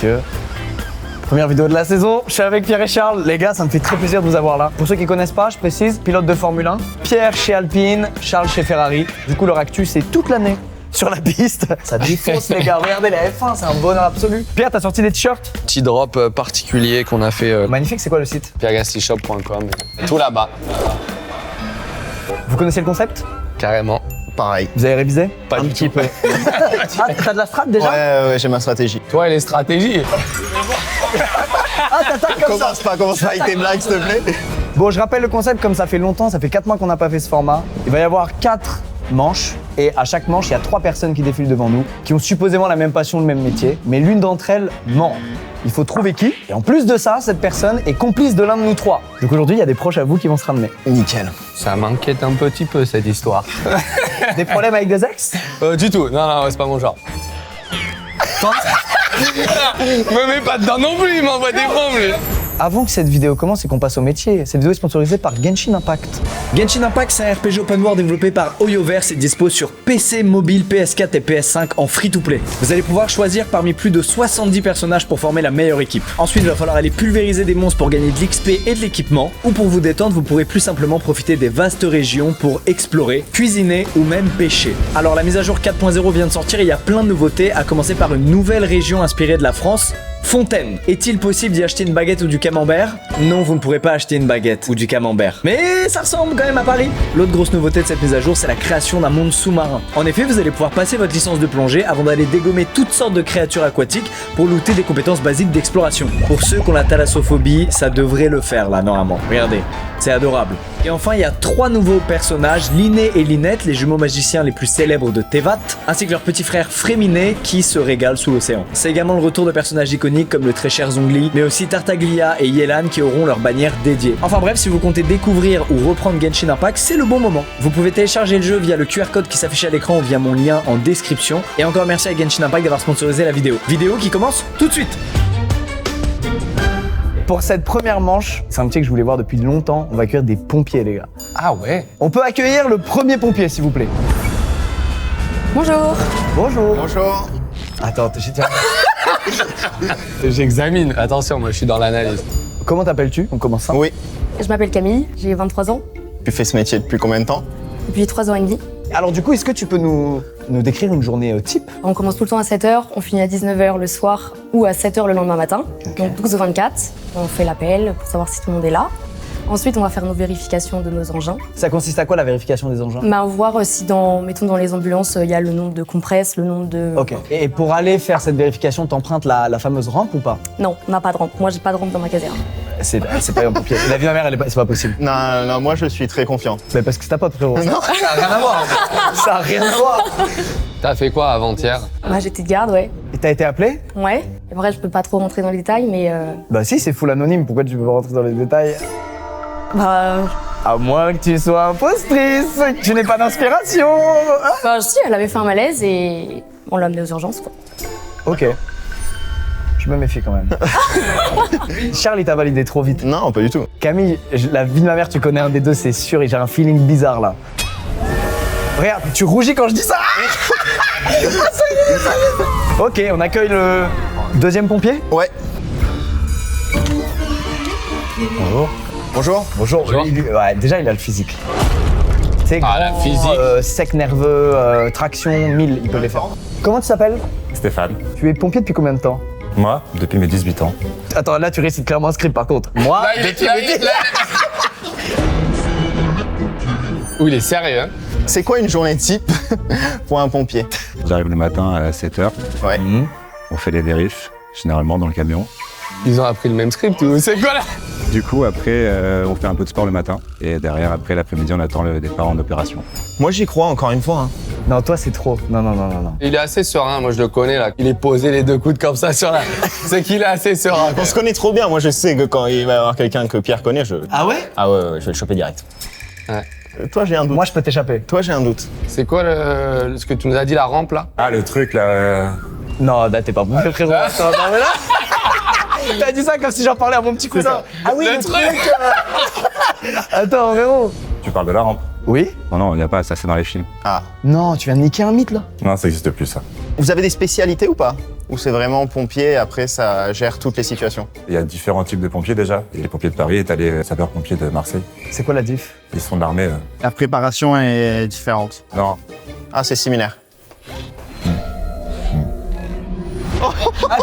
messieurs. Première vidéo de la saison, je suis avec Pierre et Charles. Les gars, ça me fait très plaisir de vous avoir là. Pour ceux qui connaissent pas, je précise, pilote de Formule 1. Pierre chez Alpine, Charles chez Ferrari. Du coup, leur actu, c'est toute l'année sur la piste. Ça défonce les gars, regardez la F1, c'est un bonheur absolu. Pierre, t'as sorti des t-shirts? Petit drop particulier qu'on a fait Magnifique, c'est quoi le site? pierregaslishop.com. Tout là-bas, Vous connaissez le concept? carrément. Pareil. Vous avez révisé? Pas Un du petit tout. peu. Ah, t'as de la strat déjà? Ouais, j'ai ma stratégie. Toi et les stratégies. Ah, t'attaques comme ça. Commence pas avec tes blagues, s'il te plaît. Bon, je rappelle le concept, comme ça fait longtemps, ça fait 4 mois qu'on n'a pas fait ce format. Il va y avoir 4 manches et à chaque manche, il y a 3 personnes qui défilent devant nous, qui ont supposément la même passion, le même métier, mais l'une d'entre elles ment. Il faut trouver qui. Et en plus de ça, cette personne est complice de l'un de nous 3. Donc aujourd'hui, il y a des proches à vous qui vont se ramener. Nickel. Ça m'inquiète un petit peu cette histoire. Des problèmes avec des ex? Du tout, non, c'est pas mon genre. Me mets pas dedans non plus, il m'envoie des bombes lui. Avant que cette vidéo commence et qu'on passe au métier, cette vidéo est sponsorisée par Genshin Impact. Genshin Impact, c'est un RPG open world développé par Hoyoverse et dispo sur PC, mobile, PS4 et PS5 en free-to-play. Vous allez pouvoir choisir parmi plus de 70 personnages pour former la meilleure équipe. Ensuite, il va falloir aller pulvériser des monstres pour gagner de l'XP et de l'équipement, ou pour vous détendre, vous pourrez plus simplement profiter des vastes régions pour explorer, cuisiner ou même pêcher. Alors la mise à jour 4.0 vient de sortir et il y a plein de nouveautés, à commencer par une nouvelle région inspirée de la France, Fontaine. Est-il possible d'y acheter une baguette ou du camembert? Non, vous ne pourrez pas acheter une baguette ou du camembert. Mais ça ressemble quand même à Paris. L'autre grosse nouveauté de cette mise à jour, c'est la création d'un monde sous-marin. En effet, vous allez pouvoir passer votre licence de plongée avant d'aller dégommer toutes sortes de créatures aquatiques pour looter des compétences basiques d'exploration. Pour ceux qui ont la thalassophobie, ça devrait le faire là, normalement. Regardez, c'est adorable. Et enfin, il y a 3 nouveaux personnages, Linné et Linette, les jumeaux magiciens les plus célèbres de Tevat, ainsi que leur petit frère Fréminet qui se régale sous l'océan. C'est également le retour de personnages iconiques comme le très cher Zongli, mais aussi Tartaglia et Yelan qui auront leur bannière dédiée. Enfin bref, si vous comptez découvrir ou reprendre Genshin Impact, c'est le bon moment. Vous pouvez télécharger le jeu via le QR code qui s'affiche à l'écran ou via mon lien en description. Et encore merci à Genshin Impact d'avoir sponsorisé la vidéo. Vidéo qui commence tout de suite. Pour cette première manche, c'est un métier que je voulais voir depuis longtemps, on va accueillir des pompiers les gars. Ah ouais. On peut accueillir le premier pompier s'il vous plaît. Bonjour. Bonjour. Bonjour. Attends, J'examine. Attention, moi je suis dans l'analyse. comment t'appelles-tu? On commence ça. Oui. Je m'appelle Camille, j'ai 23 ans, Tu fais ce métier depuis combien de temps? depuis 3 ans et demi. Alors du coup, est-ce que tu peux nous décrire une journée type? On commence tout le temps à 7h, on finit à 19h le soir ou à 7h le lendemain matin. Donc 12h24, on fait l'appel pour savoir si tout le monde est là. Ensuite, on va faire nos vérifications de nos engins. Ça consiste à quoi la vérification des engins? On va voir si mettons dans les ambulances, il y a le nombre de compresses, le nombre de... Ok. Et pour aller faire cette vérification, t'empruntes la fameuse rampe ou pas? Non, on n'a pas de rampe. Moi, j'ai pas de rampe dans ma caserne. C'est pas un pompier. La vie de ma mère, c'est pas possible. Non, moi je suis très confiant. Mais parce que c'est ta pote, frérot. Non. Ça a rien à voir. Ça a rien à voir. T'as fait quoi avant-hier? Moi, j'étais de garde, ouais. Et t'as été appelé? Ouais. Et après, je peux pas trop rentrer dans les détails, mais... Bah si, c'est full anonyme. Pourquoi tu peux pas rentrer dans les détails? Bah, À moins que tu sois impostrice, que tu n'aies pas d'inspiration. si, elle avait fait un malaise et on l'a amenée aux urgences, quoi. Ok. Je me méfie quand même. Charles, il t'a validé trop vite. Non, pas du tout. Camille, la vie de ma mère, tu connais un des deux, c'est sûr, et j'ai un feeling bizarre là. Regarde, tu rougis quand je dis ça. Ok, on accueille le deuxième pompier. Ouais. Bonjour. Bonjour. Bonjour. Ouais, déjà, il a le physique. C'est Ah, la physique. sec, nerveux, traction, 1000, il peut les faire. Comment tu t'appelles? Stéphane. Tu es pompier depuis combien de temps? Moi, depuis mes 18 ans. Attends, là, tu récites clairement un script par contre. Moi, Ouh, il est sérieux, hein. C'est quoi une journée type pour un pompier? J'arrive le matin à 7h. Ouais. On fait les vérifs, généralement dans le camion. Ils ont appris le même script ou c'est quoi là? Du coup, après, on fait un peu de sport le matin. Et derrière, après l'après-midi, on attend le départ en opération. Moi j'y crois encore une fois. Hein. Non, toi, c'est trop. Non. Il est assez serein, moi je le connais là. Il est posé les deux coudes comme ça sur la... C'est qu'il est assez serein. On se connaît trop bien. Moi je sais que quand il va y avoir quelqu'un que Pierre connaît, Ah ouais? Ah ouais, je vais le choper direct. Ouais. Toi j'ai un doute. Moi, je peux t'échapper. Toi j'ai un doute. C'est quoi ce que tu nous as dit, la rampe là? Ah, le truc là. Non, là, t'es pas bon, frérot. Attends, non, mais là... T'as dit ça comme si j'en parlais à mon petit cousin. Ah oui, le truc. Attends, frérot. Tu parles de la rampe? Oui? Non, il n'y a pas ça, c'est dans les films. Ah. Non, tu viens de niquer un mythe là. Non, ça n'existe plus ça. Vous avez des spécialités ou pas? Ou c'est vraiment pompier et après ça gère toutes les situations? Il y a différents types de pompiers déjà. Il y a les pompiers de Paris et t'as les sapeurs-pompiers de Marseille. C'est quoi la diff? Ils sont de l'armée. La préparation est différente. Non, Ah, c'est similaire.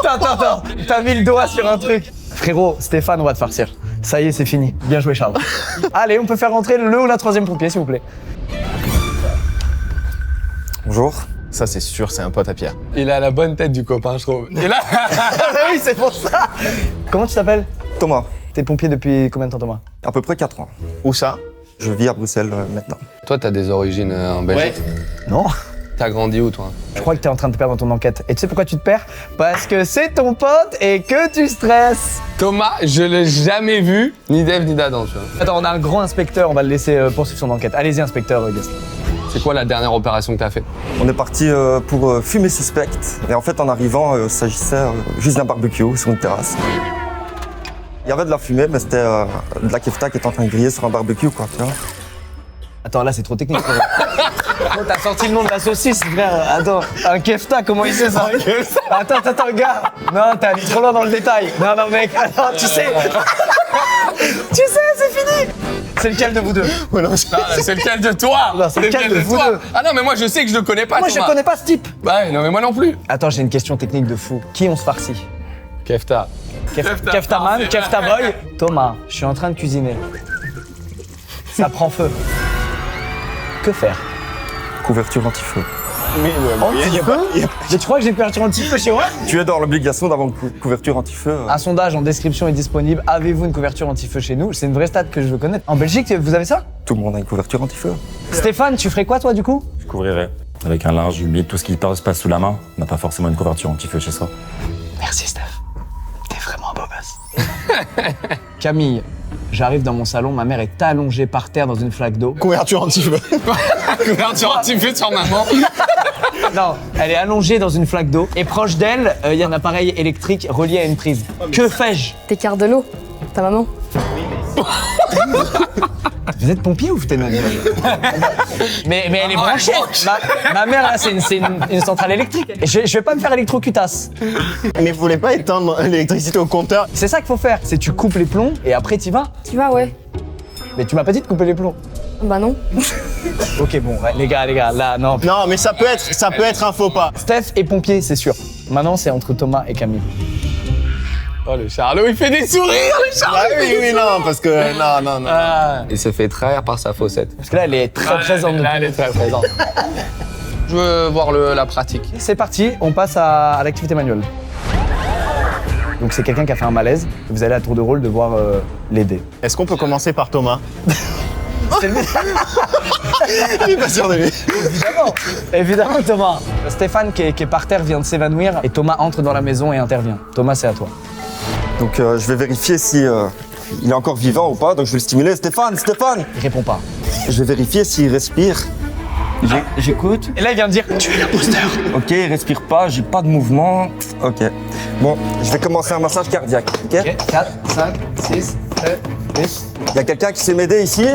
Attends. T'as mis le doigt sur un truc. Frérot, Stéphane, on va te farcir. Ça y est, c'est fini. Bien joué, Charles. Allez, on peut faire rentrer le ou la troisième pompier, s'il vous plaît. Bonjour. Ça, c'est sûr, c'est un pote à Pierre. Il a la bonne tête du copain, je trouve. Et là, Oui, c'est pour ça. Comment tu t'appelles? Thomas, T'es pompier depuis combien de temps, Thomas? à peu près 4 ans. Où ça? Je vis à Bruxelles maintenant. toi, t'as des origines en Belgique. Non. T'as grandi où, toi? Je crois que t'es en train de te perdre dans ton enquête. Et tu sais pourquoi tu te perds? Parce que c'est ton pote et que tu stresses. Thomas, je l'ai jamais vu, ni d'Ève ni d'Adam, tu vois. Attends, on a un grand inspecteur, on va le laisser poursuivre son enquête. Allez-y, inspecteur Gaston. C'est quoi la dernière opération que t'as faite? On est parti pour fumer suspecte. Et en fait, en arrivant, il s'agissait juste d'un barbecue sur une terrasse. Il y avait de la fumée, mais c'était de la kefta qui était en train de griller sur un barbecue, quoi, tu vois. Attends, là c'est trop technique. frérot. Oh, t'as sorti le nom de la saucisse, frère. Attends, un kefta, comment il sait ça? Attends, gars. Non, t'es allé trop loin dans le détail. Non, mec, attends, tu sais. Tu sais, c'est fini. C'est lequel de vous deux? Ouais, non, C'est lequel de toi? Non, c'est lequel de vous toi deux? Ah non, mais moi, je sais que je le connais pas, Moi, je Thomas. connais pas ce type. Ouais, non, mais moi non plus. Attends, j'ai une question technique de fou. Qui on se farcit? Kefta. Kefta man, Kefta boy. Thomas, je suis en train de cuisiner. Ça prend feu. Que faire? Couverture anti-feu. Anti-feu? Mais tu crois que j'ai une couverture anti-feu chez moi? Tu es dans l'obligation d'avoir une couverture anti-feu. Un sondage en description est disponible. Avez-vous une couverture anti-feu chez nous? C'est une vraie stat que je veux connaître. En Belgique, vous avez ça? Tout le monde a une couverture anti-feu. Stéphane, tu ferais quoi toi du coup? je couvrirai. Avec un linge humide, tout ce qui se passe sous la main. On n'a pas forcément une couverture anti-feu chez soi. Merci Steph. T'es vraiment un beau gosse. Camille, j'arrive dans mon salon, ma mère est allongée par terre dans une flaque d'eau. Couverture anti-feu. Couverture anti-feu sur maman. Non, elle est allongée dans une flaque d'eau et proche d'elle, il y a un appareil électrique relié à une prise. Que fais-je? T'écartes de l'eau, ta maman. Vous êtes pompier ou vous êtes mais elle est branchée. Ma mère là, c'est une centrale électrique. Et je vais pas me faire électrocutasse. Mais vous voulez pas éteindre l'électricité au compteur? C'est ça qu'il faut faire. C'est tu coupes les plombs et après t'y vas. Tu vas, ouais. Mais tu m'as pas dit de couper les plombs. Bah non. Ok bon, ouais, les gars, là, non. Non, mais ça peut être un faux pas. Steph est pompier, c'est sûr. Maintenant, c'est entre Thomas et Camille. Oh, le Charlot, il fait des sourires, le Charlot. Ah oui, non, parce que non. Il se fait trahir par sa faussette. Parce que là, elle est très présente. Là, elle est très présente. Je veux voir la pratique. C'est parti, on passe à l'activité manuelle. Donc c'est quelqu'un qui a fait un malaise. Vous allez à tour de rôle devoir l'aider. Est-ce qu'on peut commencer par Thomas? C'est le Il est pas sûr de lui. Évidemment, Thomas. Stéphane qui est par terre vient de s'évanouir et Thomas entre dans la maison et intervient. Thomas, c'est à toi. Donc je vais vérifier si il est encore vivant ou pas. Donc je vais le stimuler. Stéphane! Il répond pas. Je vais vérifier s'il respire. J'écoute. Et là, il vient de dire tu es l'imposteur. Ok, il respire pas, j'ai pas de mouvement. Ok. Bon, je vais commencer un massage cardiaque. Ok. Ok, 4, 5, 6, 7, 8. Il y a quelqu'un qui sait m'aider ici?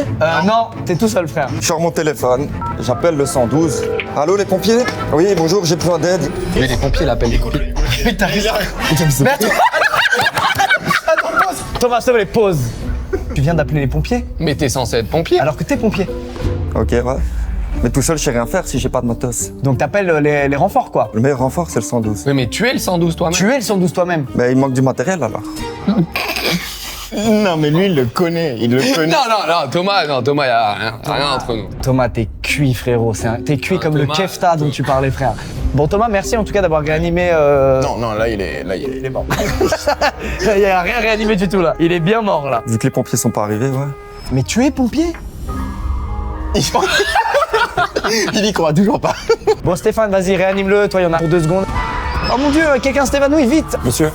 Non, t'es tout seul, frère. Je sors mon téléphone, j'appelle le 112. Allô les pompiers? Oui, bonjour, j'ai besoin d'aide. Mais les pompiers l'appellent les pompiers. Mais t'as raison. Mais attends, pause. Thomas, s'il te plaît, pause. Tu viens d'appeler les pompiers Mais t'es censé être pompier. alors que t'es pompier. Ok, ouais. Mais tout seul, je sais rien faire si j'ai pas de matos. Donc t'appelles les renforts, quoi. Le meilleur renfort, c'est le 112. Oui, mais tu es le 112 toi-même. Tu es le 112 toi-même. Mais il manque du matériel alors. Non, mais lui, il le connaît. Non, Thomas, y a rien entre nous. Thomas, t'es cuit, frérot. T'es cuit comme Thomas, le kefta dont tu parlais, frère. Bon, Thomas, merci en tout cas d'avoir réanimé. Non, là, il est. Il est mort. Il y a rien réanimé du tout là. Il est bien mort là. Vu que les pompiers sont pas arrivés, ouais. Mais tu es pompier? Il y croit toujours pas. Bon, Stéphane, vas-y, réanime-le. Toi, il y en a pour 2 secondes. Oh mon dieu, quelqu'un s'évanouit, vite! Monsieur.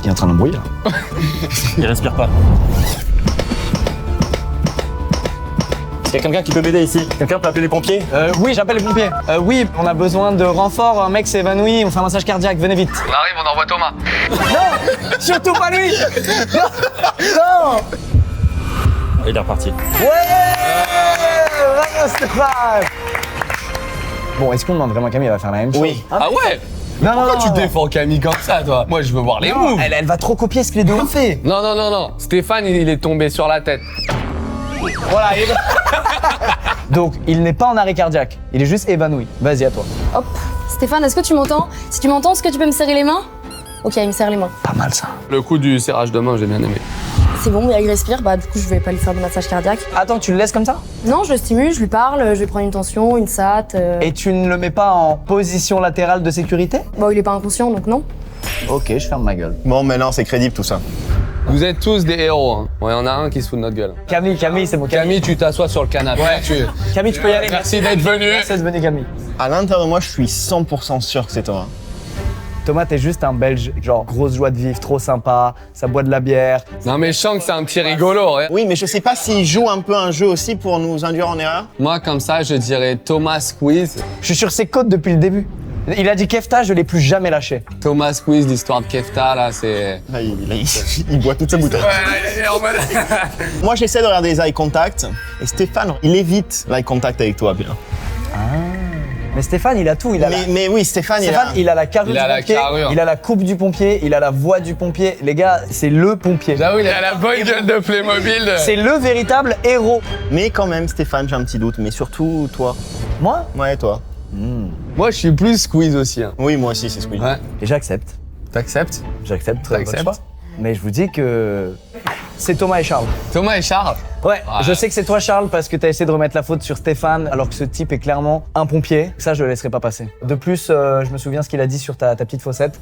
Il est en train d'embrouiller là. Il respire pas. Il y a quelqu'un qui peut m'aider ici? Quelqu'un peut appeler les pompiers? Oui, j'appelle les pompiers. Oui, on a besoin de renfort. Un mec s'est évanoui. On fait un massage cardiaque. Venez vite. On arrive, on envoie Thomas. Non! Surtout pas lui! Non! Il est reparti. Ouais! Bravo Stéphane! Bon, est-ce qu'on demande vraiment à Camille, elle va faire la même chose? Oui. Ah ouais? Non, Pourquoi tu non. défends Camille comme ça, toi? Moi, je veux voir les moves. Elle va trop copier ce que les deux ont fait. Non. Stéphane, il est tombé sur la tête. Voilà. Donc, il n'est pas en arrêt cardiaque. Il est juste évanoui. Vas-y, à toi. Hop. Stéphane, est-ce que tu m'entends? Si tu m'entends, est-ce que tu peux me serrer les mains? Ok, il me serre les mains. Pas mal, ça. Le coup du serrage de main, j'ai bien aimé. C'est bon, il respire, bah du coup je vais pas lui faire de massage cardiaque. Attends, tu le laisses comme ça? Non, je le stimule, je lui parle, je vais prendre une tension, une SAT. Et tu ne le mets pas en position latérale de sécurité? Bon, il est pas inconscient donc non. Ok, je ferme ma gueule. Bon, maintenant, c'est crédible tout ça. Vous êtes tous des héros. Hein. Bon, il y en a un qui se fout de notre gueule. Camille, c'est bon. Camille, tu t'assois sur le canapé. Ouais. Camille, tu peux y aller. Merci d'être venu. Merci d'être venu, Camille. À l'intérieur de moi, je suis 100% sûr que c'est toi. Thomas, t'es juste un Belge, genre grosse joie de vivre, trop sympa, ça boit de la bière. Non, mais je sens que c'est un petit rigolo. Hein. Oui, mais je sais pas s'il joue un peu un jeu aussi pour nous induire en erreur. Moi, comme ça, je dirais Thomas Squeeze. Je suis sur ses côtes depuis le début. Il a dit Kefta, je l'ai plus jamais lâché. Thomas Squeeze, l'histoire de Kefta, là, c'est... Là, il boit toute sa bouteille. Moi, j'essaie de regarder les eye contact. Et Stéphane, il évite l'eye contact avec toi, bien. Mais Stéphane, il a tout. Il a Mais oui, Stéphane, il a la carrure Il du a la pompier, carrure. il a la coupe du pompier, il a la voix du pompier. Les gars, c'est le pompier. J'avoue, il a la bonne gueule de Playmobil. C'est le véritable héros. Mais quand même, Stéphane, j'ai un petit doute. Mais surtout, toi. Moi? Ouais, toi. Moi, je suis plus Squeeze aussi. Hein. Oui, moi aussi, c'est Squeeze. Ouais. Et j'accepte. T'acceptes? J'accepte. T'acceptes? votre choix. Mais je vous dis que c'est Thomas et Charles. Thomas et Charles? Ouais, je sais que c'est toi Charles parce que t'as essayé de remettre la faute sur Stéphane alors que ce type est clairement un pompier. Ça, je le laisserai pas passer. De plus, je me souviens ce qu'il a dit sur ta petite faussette.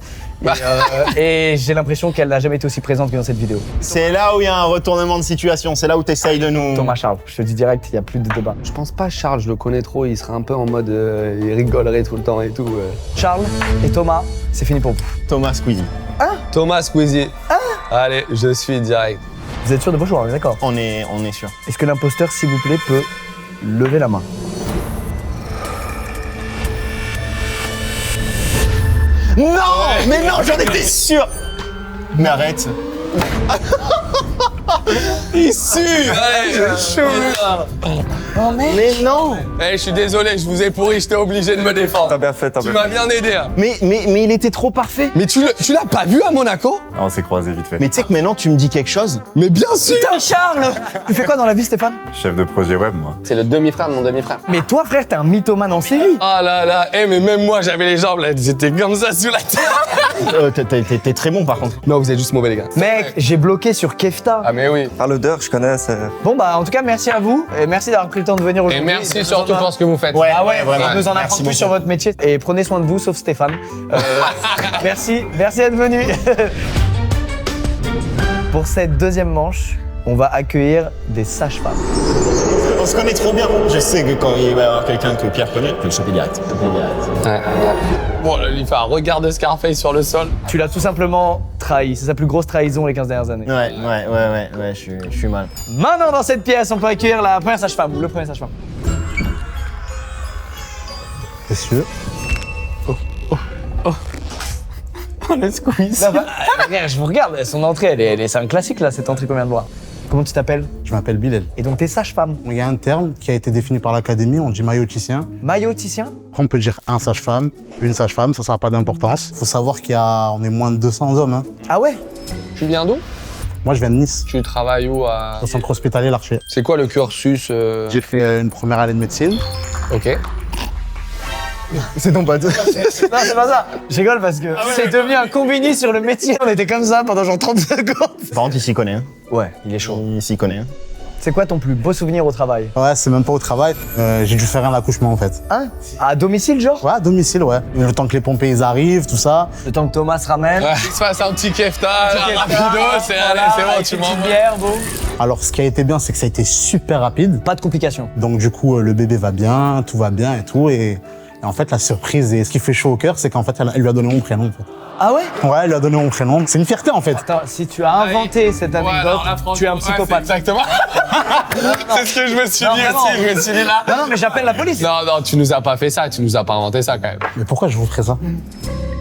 Et j'ai l'impression qu'elle n'a jamais été aussi présente que dans cette vidéo. C'est là où il y a un retournement de situation. C'est là où t'essayes de nous... Thomas Charles, je te dis direct, il n'y a plus de débat. Je pense pas Charles, je le connais trop, il serait un peu en mode... il rigolerait tout le temps et tout. Charles et Thomas, c'est fini pour vous. Thomas Squeezie. Thomas Squeezie. Allez, je suis direct. Vous êtes sûr de vos choix, on est d'accord? On est sûr. Est-ce que l'imposteur, s'il vous plaît, peut lever la main? Non, mais non, j'en étais sûr. Mais arrête. Il est sûr. Mais non. Eh, je suis désolé, je vous ai pourri, j'étais obligé de me défendre. T'as bien fait, t'as Tu bien m'as bien aidé. Hein. Mais il était trop parfait. Mais tu l'as pas vu à Monaco? On s'est croisés vite fait. Mais tu sais que maintenant, tu me dis quelque chose. Mais bien sûr. Putain, Charles! Tu fais quoi dans la vie, Stéphane? Chef de projet web, moi. C'est le demi-frère de mon demi-frère. Mais toi, frère, t'es un mythomane en série. Ah là là, mais même moi j'avais les jambes là, j'étais comme ça sous la tête. T'es très bon, par contre. Non, vous êtes juste mauvais les gars. Mec, j'ai bloqué sur Kefta. Ah mais oui. Par l'odeur, je connais, c'est... Bon, bah, en tout cas, merci à vous. Et merci d'avoir pris le temps de venir Et aujourd'hui. merci surtout pour ce que vous faites. Ah ouais, vraiment. nous en Merci apprendre plus beaucoup. sur votre métier. Et prenez soin de vous, sauf Stéphane. Merci d'être venu. Pour cette deuxième manche, on va accueillir des sages-femmes. On se connaît trop bien. Je sais que quand il va y avoir quelqu'un que Pierre connaît, je peux le choper direct. Ouais. Bon, là, il fait un regard de Scarface sur le sol. Tu l'as tout simplement trahi. C'est sa plus grosse trahison les 15 dernières années. Ouais, je suis mal. Maintenant, dans cette pièce, on peut accueillir la première sage-femme ou le premier sage-femme. Messieurs, Le squeeze. Ça va Regarde, je vous regarde, son entrée, c'est un classique là, cette entrée qu'on vient de voir. Comment tu t'appelles? je m'appelle Bilal. Et donc t'es sage-femme. Il y a un terme qui a été défini par l'académie, on dit mailloticien. Mailloticien? Après, on peut dire un sage-femme, une sage-femme, ça n'a pas d'importance. Il faut savoir on est moins de 200 hommes. Hein. Ah ouais? Tu viens d'où? Moi, je viens de Nice, Tu travailles où au centre hospitalier L'Archer. C'est quoi le cursus J'ai fait une première année de médecine. Ok. C'est ton pote. Non, c'est pas ça. Je rigole parce que c'est devenu un combini sur le métier. On était comme ça pendant genre 30 secondes. Par contre, il s'y connaît. Hein. Ouais, il est chaud. Il s'y connaît. Hein. C'est quoi ton plus beau souvenir au travail? Ouais, c'est même pas au travail. J'ai dû faire un accouchement en fait. Hein? À domicile, genre? Ouais, à domicile, ouais. Le temps que les pompiers ils arrivent, tout ça. Le temps que Thomas se ramène. Ouais, il se passe un petit kefta, rapido, c'est Voilà, allez, c'est bon, avec tu une petite m'envoies. bière, bon. Alors, ce qui a été bien, c'est que ça a été super rapide. Pas de complications. Donc, du coup, le bébé va bien, tout va bien et tout. Et en fait, la surprise et ce qui fait chaud au cœur, c'est qu'en fait, elle lui a donné mon prénom. En fait. Ah ouais? Ouais, elle lui a donné mon prénom. C'est une fierté, en fait. Attends, si tu as inventé cette anecdote, tu es un psychopathe. Exactement. C'est ce que je me suis Non, dit vraiment. aussi, je me suis dit là. Non, mais j'appelle la police. Non, tu nous as pas fait ça, tu nous as pas inventé ça quand même. Mais pourquoi je vous ferais ça?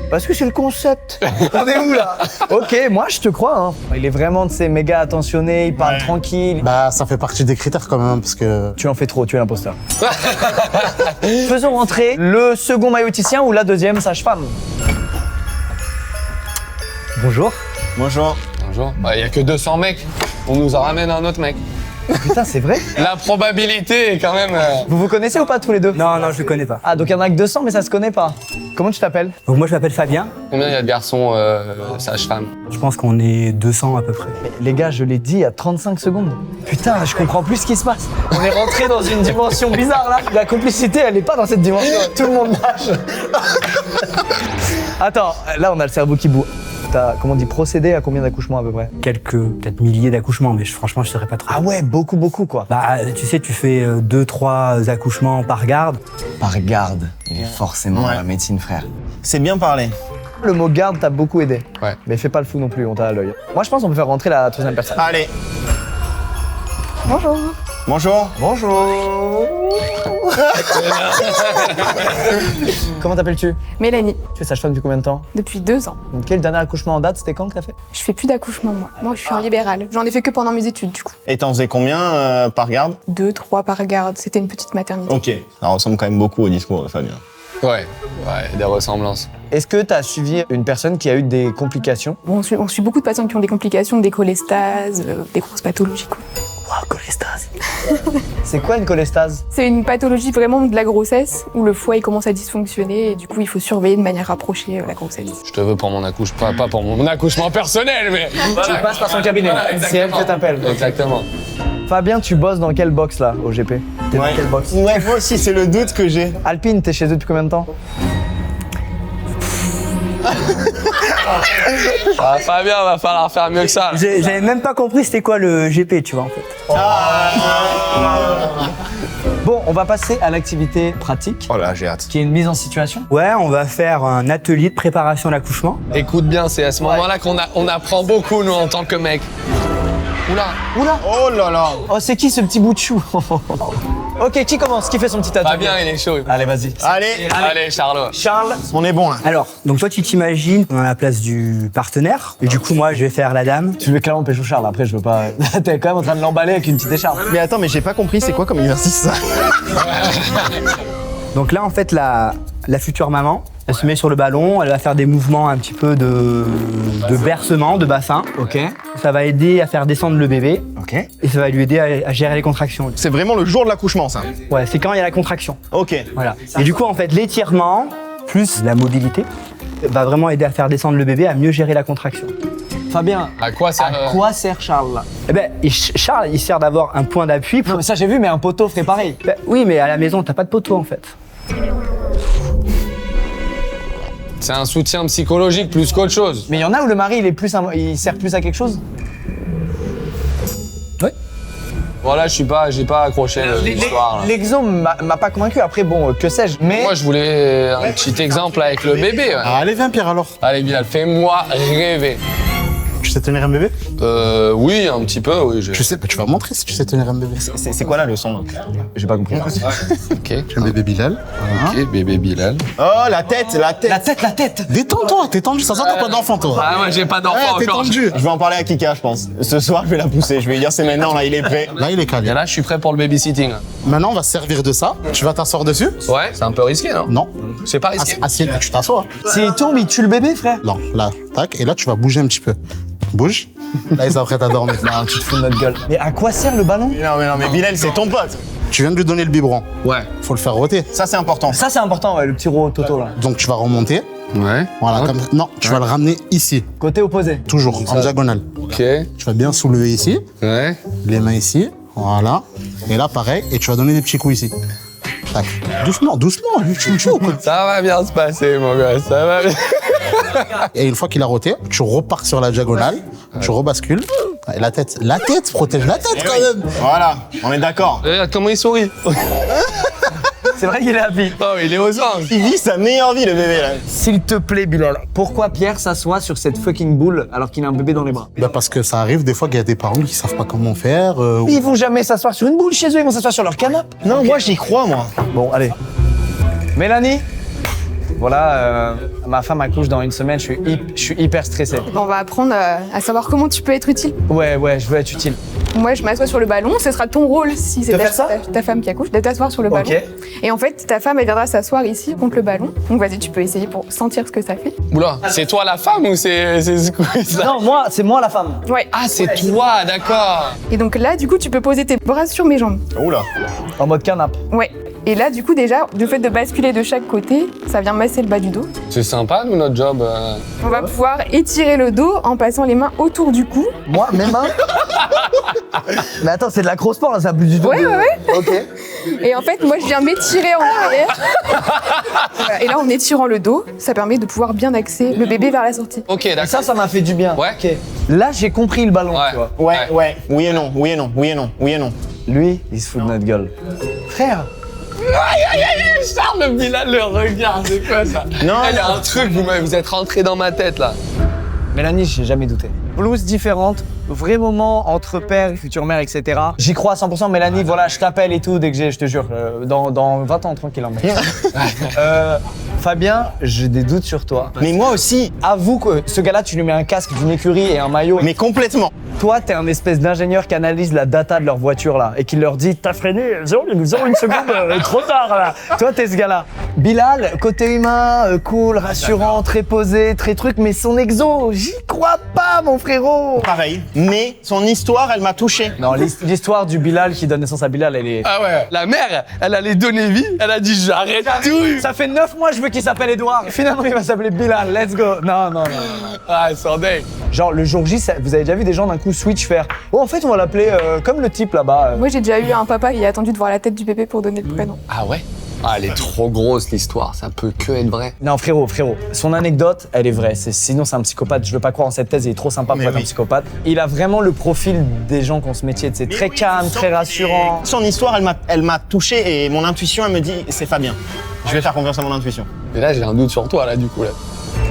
Parce que c'est le concept. On est où là? Ok, moi je te crois. Hein. Il est vraiment de ces méga attentionnés, il parle tranquille. Bah, ça fait partie des critères quand même, parce que... Tu en fais trop, tu es l'imposteur. Faisons rentrer le second mailloticien ou la deuxième sage-femme. Bonjour. Bonjour. Bonjour. Bah, y a que 200 mecs. On nous en ramène un autre mec. Putain, c'est vrai? La probabilité est quand même... Vous vous connaissez ou pas tous les deux? Non, je le connais pas. Ah, donc il y en a que 200, mais ça se connaît pas. Comment tu t'appelles? Donc moi je m'appelle Fabien. Combien il y a de garçons sages-femmes? Je pense qu'on est 200 à peu près. Mais les gars, je l'ai dit il y a 35 secondes. Putain, je comprends plus ce qui se passe. On est rentré dans une dimension bizarre là. La complicité, elle est pas dans cette dimension. Tout le monde nage. Attends, là on a le cerveau qui boue. T'as, comment on dit, procédé à combien d'accouchements à peu près? Peut-être milliers d'accouchements, mais franchement je saurais pas trop. Ah ouais, beaucoup quoi. Bah tu sais, tu fais 2-3 accouchements par garde. Par garde, il est forcément Ouais. dans la médecine, frère. C'est bien parlé. Le mot garde t'a beaucoup aidé. Ouais. Mais fais pas le fou non plus, on t'a à l'œil. Moi je pense qu'on peut faire rentrer la troisième personne. Allez. Bonjour. Bonjour. Bonjour. Comment t'appelles-tu? Mélanie, Tu es sage-femme depuis combien de temps? depuis 2 ans. Donc, quel dernier accouchement en date, c'était quand que t'as fait? Je fais plus d'accouchement, moi. Moi, je suis en libéral. J'en ai fait que pendant mes études, du coup. Et t'en faisais combien par garde? 2, 3 par garde. C'était une petite maternité. Ok. Ça ressemble quand même beaucoup au discours de Fabien. Ouais, des ressemblances. Est-ce que t'as suivi une personne qui a eu des complications? Bon, on suit beaucoup de patients qui ont des complications, des cholestases, des grosses pathologies, quoi. Waouh, cholestase. C'est quoi une cholestase? C'est une pathologie vraiment de la grossesse où le foie il commence à dysfonctionner et du coup il faut surveiller de manière rapprochée la grossesse. Je te veux pour mon accouchement, pas pour mon accouchement personnel, mais... Tu passes par son cabinet. C'est elle que t'appelles. Exactement. Fabien, tu bosses dans quelle box là, au GP? T'es dans quelle box? Ouais, moi aussi, c'est le doute que j'ai. Alpine, t'es chez eux depuis combien de temps? Ah, Fabien, va falloir faire mieux que ça. J'avais même pas compris c'était quoi le GP, tu vois en fait. Bon, on va passer à l'activité pratique, Oh là, j'ai hâte. qui est une mise en situation. Ouais, on va faire un atelier de préparation à l'accouchement. Écoute bien, c'est à ce moment-là qu'on apprend beaucoup, nous, en tant que mecs. Oula. Oula! Oh là là. Oh, c'est qui ce petit bout de chou? Ok, qui commence? Qui fait son petit atelier? Fabien, il est chaud. Allez, vas-y. Allez, Charlot. Charles, On est bon là. Alors, donc toi tu t'imagines à la place du partenaire, et du coup moi je vais faire la dame. tu veux clairement pécho Charles, après je veux pas... T'es quand même en train de l'emballer avec une petite écharpe. Mais attends, mais j'ai pas compris, c'est quoi comme exercice ça? Donc là en fait la future maman, elle se met sur le ballon, elle va faire des mouvements un petit peu de bercement, de bassin. Ok. Ça va aider à faire descendre le bébé, Ok. et ça va lui aider à gérer les contractions. C'est vraiment le jour de l'accouchement ça. Ouais, c'est quand il y a la contraction. Ok. Voilà. Et du coup en fait l'étirement plus la mobilité va vraiment aider à faire descendre le bébé, à mieux gérer la contraction. Fabien, À quoi ça à quoi sert Charles là? Eh ben, et Charles, il sert d'avoir un point d'appui. Non mais ça j'ai vu, mais un poteau ferait pareil. Ben, oui, mais à la maison, t'as pas de poteau en fait. C'est un soutien psychologique plus qu'autre chose. Mais il y en a où le mari il sert plus à quelque chose? Voilà, j'ai pas accroché l'histoire. là. L'exemple m'a pas convaincu, après bon, que sais-je, mais... Moi, je voulais un petit exemple avec le bébé. Ouais. Ah, allez, viens Pierre alors. Allez, Bilal, fais-moi rêver. Tu sais tenir un bébé? Oui, un petit peu, oui. Tu sais, bah, tu vas montrer si tu sais tenir un bébé. C'est quoi la leçon? J'ai pas compris. Ok, Un bébé Bilal. ok, bébé Bilal. Oh, la tête. La tête. Détends-toi, t'es tendu, ça sent t'as pas d'enfant toi. Ah, moi, j'ai pas d'enfant Ouais, t'es encore. tendu. Je vais en parler à Kika, je pense. Ce soir, je vais la pousser. Je vais lui dire c'est maintenant, là, il est prêt. Là, il est calé. Et là, je suis prêt pour le babysitting. Maintenant, on va se servir de ça. Tu vas t'asseoir dessus? Ouais, c'est un peu risqué, non? Non. C'est pas risqué. Assieds, tu t'assois. S'il tombe, il tue le bébé, frère. Non, là, tac, et là, tu vas bouger un petit peu. Bouge. Là, ils s'apprêtent à dormir. Non, tu te fous de notre gueule. Mais à quoi sert le ballon? Non, mais Bilal, c'est ton pote. Tu viens de lui donner le biberon. Ouais. Faut le faire rôter. Ça, c'est important. Ça c'est important, ouais, le petit Toto là. Donc, tu vas remonter. Ouais. Voilà, comme... Non, tu vas le ramener ici. Côté opposé. Toujours, en diagonale. Ok. Tu vas bien soulever ici. Ouais. Les mains ici. Voilà. Et là, pareil. Et tu vas donner des petits coups ici. Tac. Doucement, lui, tu le ou quoi? Ça va bien se passer, mon gars, ça va bien. Et une fois qu'il a roté, tu repars sur la diagonale. Tu rebascules. Et la tête, protège la tête quand même. Voilà, on est d'accord. Regarde comment il sourit. C'est vrai qu'il est happy. Oh, il est aux anges. Il vit sa meilleure vie, le bébé, là. S'il te plaît, Bilal, pourquoi Pierre s'assoit sur cette fucking boule alors qu'il a un bébé dans les bras? Bah parce que ça arrive des fois qu'il y a des parents qui savent pas comment faire. Ils vont jamais s'asseoir sur une boule chez eux, ils vont s'asseoir sur leur canapé. Non, moi, j'y crois, moi. Bon, allez. Mélanie? Voilà, ma femme accouche dans une semaine, je suis hyper stressé. On va apprendre à savoir comment tu peux être utile. Ouais, je veux être utile. Moi, je m'assois sur le ballon. Ce sera ton rôle si c'est De faire ça ta femme qui accouche, de t'asseoir sur le ballon. Ok. Et en fait, ta femme, elle viendra s'asseoir ici contre le ballon. Donc vas-y, tu peux essayer pour sentir ce que ça fait. Oula, c'est toi la femme ou c'est Squeeze là? Non, c'est moi la femme. Ouais. Ah, c'est toi, d'accord. Et donc là, du coup, tu peux poser tes bras sur mes jambes. Oula. En mode canap. Ouais. Et là, du coup, déjà, le fait de basculer de chaque côté, ça vient masser le bas du dos. C'est sympa, nous, notre job. On va pouvoir étirer le dos en passant les mains autour du cou. Moi, mes mains. Mais attends, c'est de la grosse sport, là, ça a plus du tout. Ouais, de- ouais, ouais. Ok. Et en fait, moi, je viens m'étirer en arrière. Voilà. Et là, en étirant le dos, ça permet de pouvoir bien axer le bébé vers la sortie. Ok, Et d'accord. ça m'a fait du bien. Ouais. Ok. Là, j'ai compris le ballon, tu vois. Ouais. Oui et non, oui et non, oui et non, oui et non. Lui, il se fout de notre gueule. Frère. Charles, le Bilal le regarde, c'est quoi ça? Non, il y a un truc, vous êtes rentré dans ma tête là. Mélanie, j'ai jamais douté. Blouse différente, vrai moment entre père et future mère, etc. J'y crois à 100%. Mélanie, voilà, je t'appelle et tout dès que j'ai, je te jure, dans 20 ans, tranquille. En mec. Fabien, j'ai des doutes sur toi. Mais moi aussi, Avoue que ce gars-là, tu lui mets un casque d'une écurie et un maillot. mais complètement. Toi, t'es un espèce d'ingénieur qui analyse la data de leur voiture là et qui leur dit t'as freiné 0,01 seconde, trop tard là. Toi, t'es ce gars-là. Bilal, côté humain, cool, rassurant, très posé, très truc, mais son exo, j'y crois pas, mon frérot. Pareil. Mais son histoire, elle m'a touché. Non, l'histoire du Bilal qui donne naissance à Bilal, elle est. Ah ouais, la mère, elle allait donner vie, elle a dit j'arrête tout. Ça fait 9 mois, je veux qu'il s'appelle Edouard. Finalement, il va s'appeler Bilal. Let's go. Non. Ah, sans dingue. Genre, le jour J, vous avez déjà vu des gens d'un coup switch faire. Oh, en fait, on va l'appeler comme le type là-bas. Moi, j'ai déjà eu un papa qui a attendu de voir la tête du bébé pour donner le prénom. Ah ouais? Ah, elle est trop grosse l'histoire, ça peut que être vrai. Non, frérot, son anecdote, elle est vraie. Sinon, c'est un psychopathe. Je veux pas croire en cette thèse, il est trop sympa pour être un psychopathe. Il a vraiment le profil des gens qui ont ce métier. C'est très calme, très rassurant. Son histoire, elle m'a touché et mon intuition, elle me dit c'est Fabien. Je vais faire confiance à mon intuition. Mais là, j'ai un doute sur toi là, du coup là.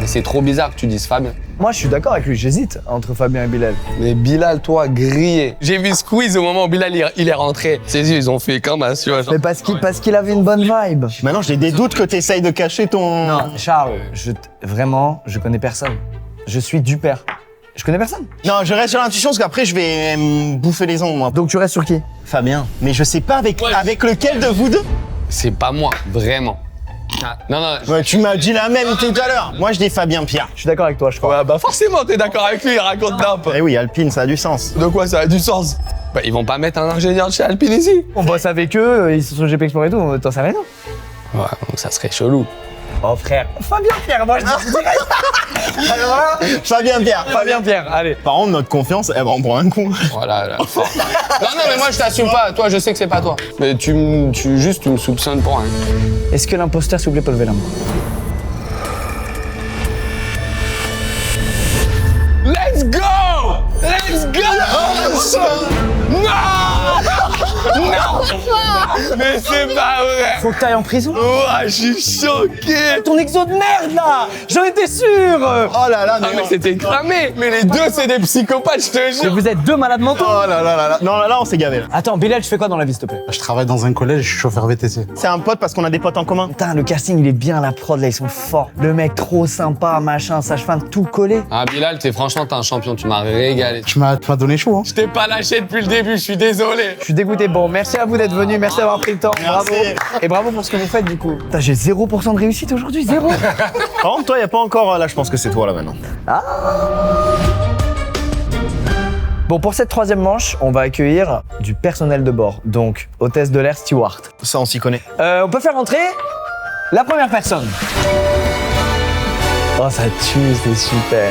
Mais c'est trop bizarre que tu dises Fabien. Moi, je suis d'accord avec lui, j'hésite entre Fabien et Bilal. Mais Bilal, toi, grillé. J'ai vu Squeeze au moment où Bilal il est rentré. Ses yeux, ils ont fait comme un tu vois, genre. Mais parce qu'il avait une bonne vibe. Maintenant, j'ai des doutes que t'essayes de cacher ton... Non, Charles, vraiment, je connais personne. Je suis du père. Je connais personne. Non, je reste sur l'intuition parce qu'après, je vais me bouffer les ongles, moi. Donc tu restes sur qui? Fabien. Mais je sais pas avec lequel de vous deux. C'est pas moi, vraiment. Ah, non, Ouais, tu m'as dit la même tout à l'heure. Moi, je dis Fabien Pierre. Je suis d'accord avec toi, je crois. Ouais, bah forcément, t'es d'accord avec lui, il raconte n'importe. Eh oui, Alpine, ça a du sens. De quoi ça a du sens? Bah, ils vont pas mettre un ingénieur de chez Alpine ici. On bosse avec eux, ils sont sur GP Explorer et tout, t'en sais rien. Ouais, donc ça serait chelou. Oh frère. Fabien Pierre, moi je dis direct. Alors, Fabien Pierre. Fabien Pierre, allez. Par contre, notre confiance, elle va en prendre un coup. Voilà. Là. non, mais moi je t'assume pas. Toi, je sais que c'est pas toi. Mais tu me soupçonnes pour rien. Est-ce que l'imposteur, s'il vous plaît, peut lever la main? Let's go! Let's go! Non! Non! Mais c'est pas vrai! Faut que t'ailles en prison. Oh, je suis choqué! Ton exo de merde là. J'en étais sûr. Oh là là, Ah, mais c'était cramé! Mais les deux, c'est des psychopathes, je te Mais jure! vous êtes deux malades mentaux. Oh là là là là. Non, là, on s'est gavé. Là. Attends, Bilal, tu fais quoi dans la vie, s'il te plaît? Je travaille dans un collège, je suis chauffeur VTC. C'est un pote parce qu'on a des potes en commun. Putain, le casting, il est bien, la prod, là, ils sont forts. Le mec trop sympa, machin, sage-femme, tout collé. Ah, Bilal, franchement, t'es un champion, tu m'as régalé. Tu m'as donné chaud, hein. Je t'ai pas lâché depuis le début, je suis désolé. Je suis dégoûté. Bon, merci à vous d'être venus, merci d'avoir pris le temps. Merci. Bravo. Et bravo pour ce que vous faites, du coup. Putain, j'ai 0% de réussite aujourd'hui, 0. Par contre, toi, y a pas encore... Là, je pense que c'est toi, là, maintenant. Bon, pour cette troisième manche, on va accueillir du personnel de bord. Donc, hôtesse de l'air, steward. Ça, on s'y connaît. On peut faire entrer la première personne. Oh, ça tue, c'est super.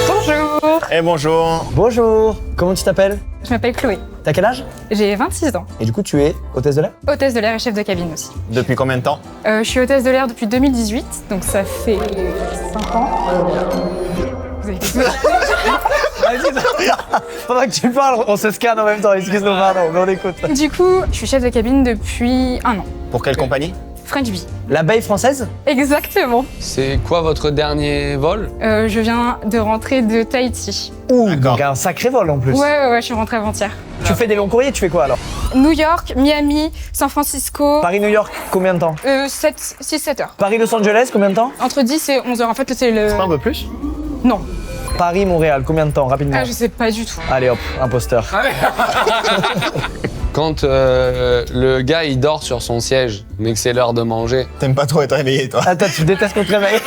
Bonjour. Eh, bonjour. Bonjour. Comment tu t'appelles? Je m'appelle Chloé. T'as quel âge? J'ai 26 ans. Et du coup, tu es hôtesse de l'air? Hôtesse de l'air et chef de cabine aussi. Depuis combien de temps? Je suis hôtesse de l'air depuis 2018, donc ça fait 5 ans. Vous avez Vas-y, pendant que tu parles, on se scanne en même temps. Excuse-nous, pardon, mais on écoute. Du coup, je suis chef de cabine depuis 1 an. Pour quelle compagnie? French Bee. L'abeille française? Exactement. C'est quoi votre dernier vol? Je viens de rentrer de Tahiti. Ouh, donc un sacré vol en plus. Ouais, je suis rentrée avant-hier. Tu fais des longs courriers, tu fais quoi alors? New York, Miami, San Francisco. Paris-New York, combien de temps? 6-7 heures. Paris-Los Angeles, combien de temps? Entre 10 et 11 heures. En fait, c'est le... C'est pas un peu plus? Non. Paris-Montréal, combien de temps, rapidement? Ah, je sais pas du tout. Allez hop, imposteur. Quand le gars il dort sur son siège, mais que c'est l'heure de manger. T'aimes pas trop être réveillé, toi. Attends, tu détestes qu'on te réveille?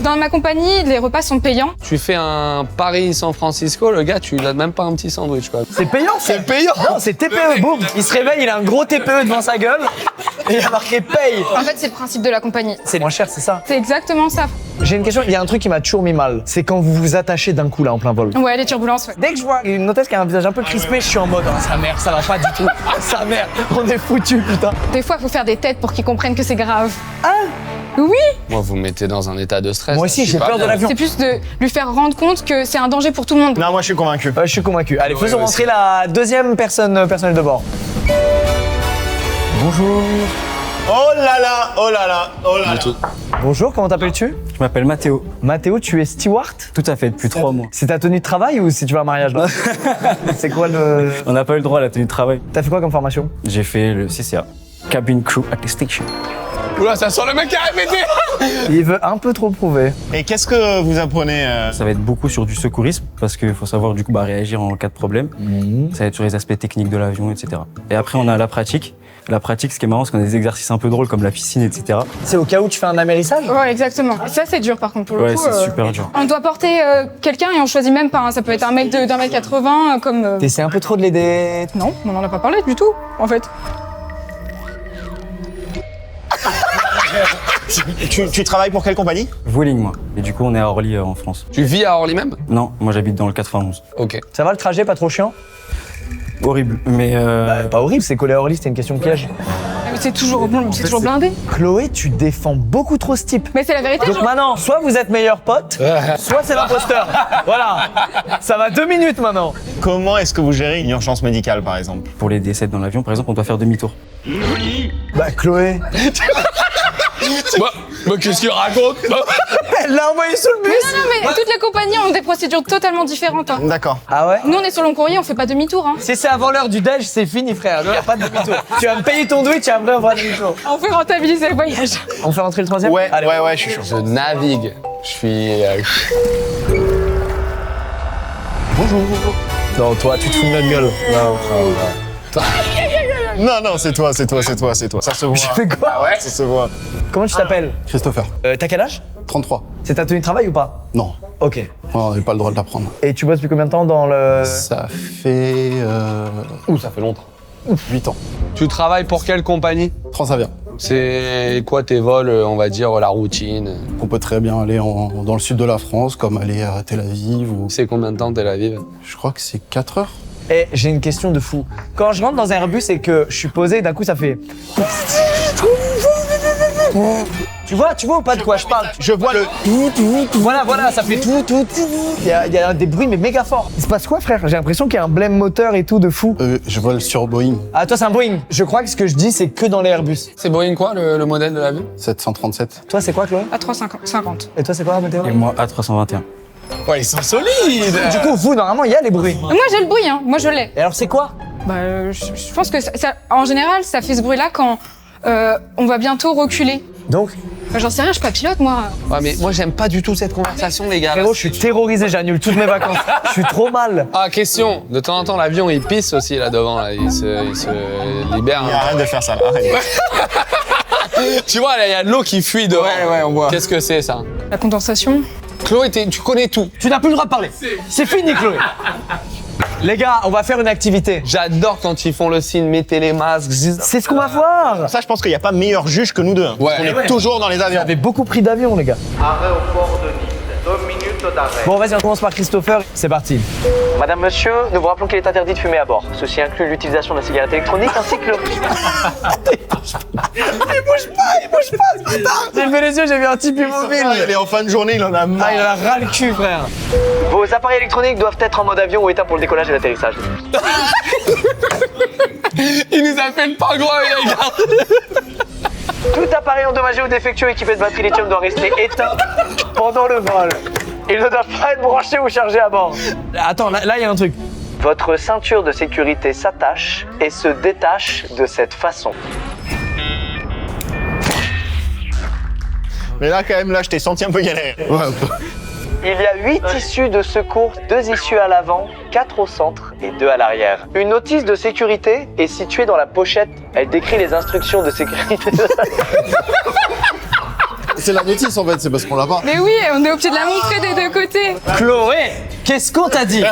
Dans ma compagnie, les repas sont payants. Tu fais un Paris-San Francisco, le gars, tu lui donnes même pas un petit sandwich, quoi. C'est payant, C'est payant. Non, c'est TPE, boum. Il se réveille, il a un gros TPE devant sa gueule et il a marqué paye. En fait, c'est le principe de la compagnie. C'est moins cher, c'est ça? C'est exactement ça. J'ai une question, il y a un truc qui m'a toujours mis mal. C'est quand vous vous attachez d'un coup là en plein vol. Ouais, les turbulences, ouais. Dès que je vois une hôtesse qui a un visage un peu crispé, je suis en mode oh, sa mère, ça va pas du tout. Sa mère, on est foutu, putain. Des fois, il faut faire des têtes pour qu'ils comprennent que c'est grave. Ah Oui. Moi, vous me mettez dans un état de stress. Moi là, aussi, je suis j'ai pas peur de bien. l'avion. C'est plus de lui faire rendre compte que c'est un danger pour tout le monde. Non, moi, je suis convaincu. Je suis convaincu. Allez, Ouais, faisons ouais, rentrer la deuxième personne personnelle de bord. Bonjour. Oh là là, oh là là, oh là là. Bonjour, comment t'appelles-tu? Je m'appelle Mathéo. Mathéo, tu es steward? Tout à fait, depuis 3 mois. C'est ta tenue de travail ou si tu vas à un mariage là? C'est quoi le... On n'a pas eu le droit à la tenue de travail. T'as fait quoi comme formation? J'ai fait le CCA, Cabin Crew Attestation. Oula, ça sent le mec qui a répété. Il veut un peu trop prouver. Et qu'est-ce que vous apprenez Ça va être beaucoup sur du secourisme, parce qu'il faut savoir du coup réagir en cas de problème. Ça va être sur les aspects techniques de l'avion, etc. Et après, on a la pratique. La pratique, ce qui est marrant, c'est qu'on a des exercices un peu drôles comme la piscine, etc. C'est au cas où tu fais un amérissage? Ouais, exactement. Et ça, c'est dur par contre pour le Ouais, coup. c'est super dur. On doit porter quelqu'un et on choisit même pas. Hein. Ça peut être un mec d'un mètre 80 comme. T'essaies un peu trop de l'aider. Non, on n'en a pas parlé du tout, en fait. Tu travailles pour quelle compagnie? Vueling, moi. Et du coup, on est à Orly, en France. Tu vis à Orly même? Non, moi j'habite dans le 91. Ok. Ça va le trajet, pas trop chiant? Horrible, mais Pas horrible, c'est collé à Orly, c'était une question piège. Mais c'est toujours blindé. Chloé, tu défends beaucoup trop ce type. Mais c'est la vérité. Donc maintenant, soit vous êtes meilleurs potes, soit c'est l'imposteur. Voilà. Ça va 2 minutes maintenant. Comment est-ce que vous gérez une urgence médicale, par exemple? pour les décès dans l'avion, par exemple, on doit faire demi-tour. Bah Chloé. Bah, qu'est-ce qu'il raconte? Elle l'a envoyé sous le bus. Non, mais toutes les compagnies ont des procédures totalement différentes. Hein. D'accord. Ah ouais? Nous, on est sur long courrier, on fait pas demi-tour. Hein. Si c'est avant l'heure du déj, c'est fini frère. Il n'y a pas de demi-tour. Tu vas me payer ton douille, tu vas me faire un vrai demi-tour. On fait rentabiliser le voyage. On fait rentrer le troisième? Ouais, Allez. ouais, je suis chaud. Je navigue. Je suis. Bonjour. Non, toi, tu te fous de notre gueule. Non, c'est toi. Ça se voit. Je fais quoi? Ouais, ça se voit. Comment tu t'appelles? Christopher, T'as quel âge? 33. C'est ta tenue de travail ou pas? Non, Ok. on n'avait pas le droit de la prendre. Et tu bosses depuis combien de temps dans le... Ça fait Ouh, ça fait longtemps. 8 ans. Tu travailles pour quelle compagnie? Transavia. C'est quoi tes vols, on va dire, la routine? On peut très bien aller dans le sud de la France, comme aller à Tel Aviv ou... C'est combien de temps Tel Aviv? Je crois que c'est 4 heures. Eh, j'ai une question de fou. Quand je rentre dans un Airbus et que je suis posé, d'un coup ça fait... Tu vois ou pas de quoi je parle? Je vois le Voilà, ça fait tout. Il y a des bruits mais méga forts. Il se passe quoi frère? J'ai l'impression qu'il y a un blême moteur et tout de fou. Je vole sur Boeing Ah toi c'est un Boeing. Je crois que ce que je dis c'est que dans les Airbus. C'est Boeing quoi, le modèle de l'avion? 737. Toi c'est quoi Chloé? À 3,50. Et toi c'est quoi Mathéo? Et moi, A321. Ouais, ils sont solides. Du coup vous normalement il y a les bruits. Moi, j'ai le bruit, hein. Moi, je l'ai. Et alors c'est quoi? Bah, je pense que en général, ça fait ce bruit-là quand on va bientôt reculer. Donc Bah, j'en sais rien, je suis pas pilote, moi. Ouais, mais moi j'aime pas du tout cette conversation, les gars. frérot je suis terrorisé, j'annule toutes mes vacances. Je suis trop mal. Ah, question. De temps en temps, l'avion il pisse aussi là devant, là. Il se libère. Il arrête de faire ça, là. Arrête. Tu vois, là, il y a de l'eau qui fuit devant. Ouais, on voit. Qu'est-ce que c'est ça? La condensation. Chloé, tu connais tout. Tu n'as plus le droit de parler. C'est fini Chloé. Les gars, on va faire une activité. J'adore quand ils font le signe, mettez les masques. C'est ce qu'on va voir. Ça, je pense qu'il n'y a pas meilleur juge que nous deux. Ouais. On est toujours dans les avions. Vous avez beaucoup pris d'avion les gars. Arrêt au port de Nice, 2 minutes d'arrêt. Bon vas-y on commence par Christopher, c'est parti. Madame, monsieur, nous vous rappelons qu'il est interdit de fumer à bord. Ceci inclut l'utilisation de la cigarette électronique ainsi que le... Il bouge pas ce bâtard. J'ai levé les yeux, j'ai vu un type immobile. Il est en fin de journée, il en a marre. Ah il en a ras le cul frère. Vos appareils électroniques doivent être en mode avion ou état pour le décollage et l'atterrissage. Il nous a fait le pingouin, les gars. Tout appareil endommagé ou défectueux équipé de batterie lithium doit rester éteint pendant le vol. Il ne doit pas être branché ou chargé à bord. Attends, là il y a un truc. Votre ceinture de sécurité s'attache et se détache de cette façon. Mais là, quand même, je t'ai senti un peu galère. Ouais, un peu. Il y a 8 issues de secours, 2 issues à l'avant, 4 au centre et 2 à l'arrière. Une notice de sécurité est située dans la pochette. Elle décrit les instructions de sécurité. C'est la notice en fait, c'est parce qu'on l'a pas. Mais oui, on est obligé de la montrer des deux côtés. Chloé, qu'est-ce qu'on t'a dit?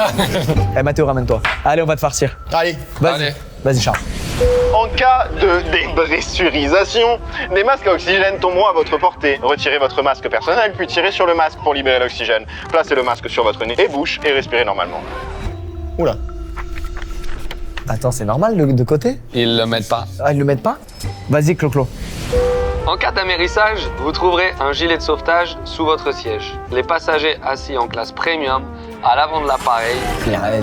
Eh Mathéo, ramène-toi. Allez, on va te farcir. Allez, vas-y. Vas-y, Charles. En cas de dépressurisation, des masques à oxygène tomberont à votre portée. Retirez votre masque personnel, puis tirez sur le masque pour libérer l'oxygène. Placez le masque sur votre nez et bouche et respirez normalement. Oula. Attends, c'est normal de côté? Ils le mettent pas. Ah, ils le mettent pas? Vas-y, Clo-Clo. En cas d'amérissage, vous trouverez un gilet de sauvetage sous votre siège. Les passagers assis en classe premium à l'avant de l'appareil.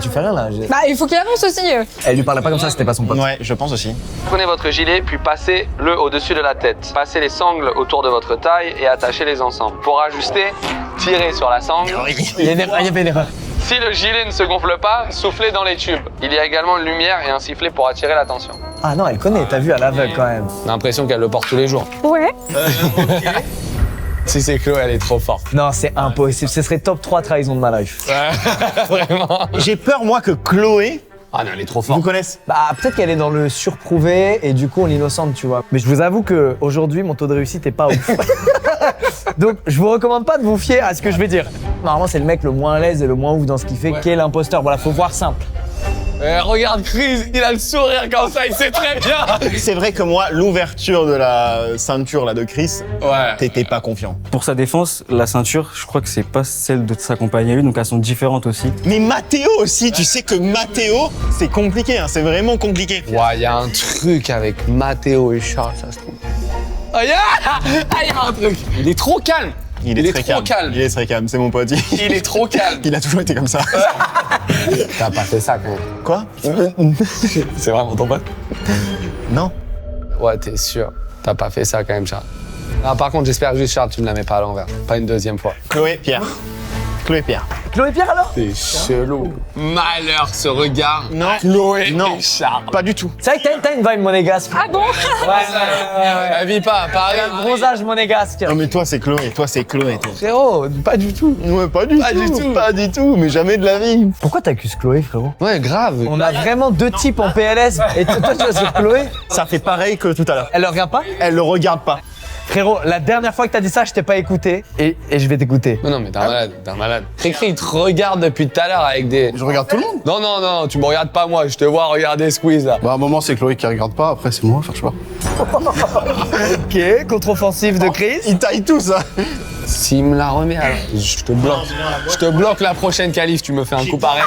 Tu fais rien là. Bah, il faut qu'il avance aussi. Elle lui parlait pas comme ça, c'était pas son pote. Ouais, je pense aussi. Prenez votre gilet, puis passez-le au-dessus de la tête. Passez les sangles autour de votre taille et attachez-les ensemble. Pour ajuster, tirez sur la sangle. Il y a une erreur. Si le gilet ne se gonfle pas, soufflez dans les tubes. Il y a également une lumière et un sifflet pour attirer l'attention. Ah non, elle connaît, t'as vu à l'aveugle quand même. J'ai l'impression qu'elle le porte tous les jours. Ouais. Si c'est Chloé, elle est trop forte. Non, c'est impossible. Ce serait top 3 trahison de ma life. Vraiment. J'ai peur, moi, que Chloé. Ah non, elle est trop forte. Vous connaissez? Bah, peut-être qu'elle est dans le surprouvé et du coup, on l'innocente, tu vois. Mais je vous avoue que aujourd'hui, mon taux de réussite est pas ouf. Donc, je vous recommande pas de vous fier à ce que je vais dire. Normalement, c'est le mec le moins à l'aise et le moins ouf dans ce qu'il fait, qui est l'imposteur. Voilà, faut voir simple. Regarde Chris, il a le sourire comme ça, il sait très bien. C'est vrai que moi, l'ouverture de la ceinture là de Chris, ouais, t'étais pas confiant. Pour sa défense, la ceinture, je crois que c'est pas celle de sa compagne à lui, donc elles sont différentes aussi. Mais Mathéo aussi, tu sais que Mathéo, c'est compliqué, hein, c'est vraiment compliqué. Ouais, il y a un truc avec Mathéo et Charles, ça se trouve. Oh yeah, il y a un truc. Il est trop calme. Il est très calme. Il est très calme, c'est mon pote. Il est trop calme. Il a toujours été comme ça. T'as pas fait ça, quoi. Quoi? C'est vraiment ton pote? Non. Ouais, t'es sûr. T'as pas fait ça quand même, Charles. Ah, par contre, j'espère juste, Charles, tu ne la mets pas à l'envers. Pas une deuxième fois. Chloé, Pierre. Chloé, Pierre. Chloé Pierre alors? T'es chelou. Malheur, ce regard. Non. Chloé non. et Charles. Pas du tout. C'est vrai que t'as une vibe monégasque. Ah bon? Ouais. Elle vit pas, pareil. Un bronzage monégasque. Non mais toi c'est Chloé, toi. Frérot, pas du tout. Ouais, pas du tout. Pas du tout, mais jamais de la vie. Pourquoi t'accuses Chloé, frérot? Ouais, grave. On a vraiment deux types en PLS et toi tu vas sur Chloé. Ça fait pareil que tout à l'heure. Elle le regarde pas? Elle le regarde pas. Frérot, la dernière fois que t'as dit ça, je t'ai pas écouté et je vais t'écouter. Non, mais t'es un malade, Cricri, il te regarde depuis tout à l'heure avec des... Je regarde tout le monde. Non, tu me regardes pas moi, je te vois regarder Squeeze là. Bah à un moment c'est Chloé qui regarde pas, après c'est moi, enfin je sais pas. Ok, contre-offensive de Chris. Il taille tout ça. S'il me la remet, alors je te bloque. Je te bloque la prochaine qualif, tu me fais un coup pareil.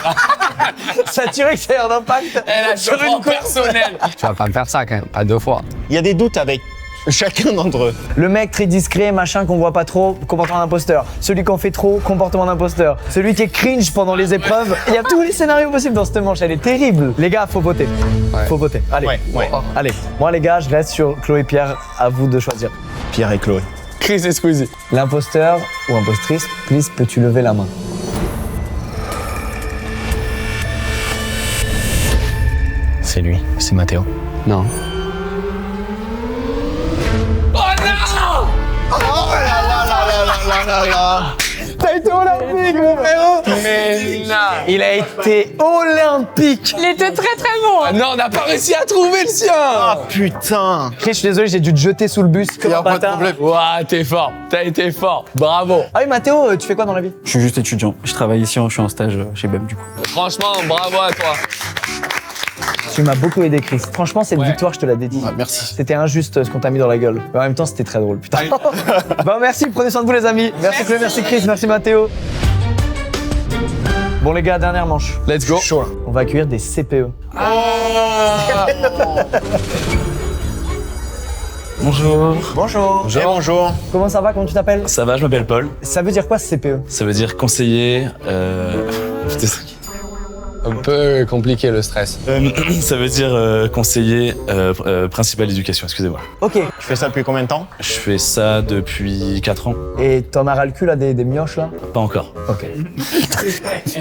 Saturé que ça a un impact. Elle a sur une personnelle. Tu vas pas me faire ça quand même, pas deux fois. Il y a des doutes avec chacun d'entre eux. Le mec très discret, machin qu'on voit pas trop, comportement d'imposteur. Celui qu'on fait trop, comportement d'imposteur. Celui qui est cringe pendant les épreuves. Il y a tous les scénarios possibles dans cette manche, elle est terrible. Les gars, faut voter. Ouais. Faut voter. Allez. Ouais. Allez. Moi les gars, je reste sur Chloé et Pierre, à vous de choisir. Pierre et Chloé. Chris et Squeezie. L'imposteur ou impostrice, please, peux-tu lever la main? C'est lui, c'est Mathéo. Non. T'as été olympique, mon frérot! Mais non. Il a été olympique! Il était très très bon. Ah non, on n'a pas réussi à trouver le sien. Ah putain. Chris, je suis désolé, j'ai dû te jeter sous le bus comme un pas de bâtard. problème. Ouah, t'es fort. T'as été fort. Bravo. Ah oui, Mathéo, tu fais quoi dans la vie? Je suis juste étudiant. Je travaille ici, je suis en stage chez BEM du coup. Franchement, bravo à toi. Tu m'as beaucoup aidé, Chris. Franchement, cette victoire, je te la dédie. Ah, merci. C'était injuste ce qu'on t'a mis dans la gueule. Mais en même temps, c'était très drôle, putain. Bon, merci, prenez soin de vous, les amis. Merci Chloé, merci Chris, merci Mathéo. Bon, les gars, dernière manche. Let's go. On va accueillir des CPE. Bonjour. Bonjour. Bonjour. Comment ça va? Comment tu t'appelles? Ça va, je m'appelle Paul. Ça veut dire quoi, CPE? Ça veut dire conseiller. Un peu compliqué le stress. Ça veut dire conseiller principal d'éducation, excusez-moi. Ok. Tu fais ça depuis combien de temps? Je fais ça depuis 4 ans. Et t'en as ras le cul là des mioches là? Pas encore. Ok.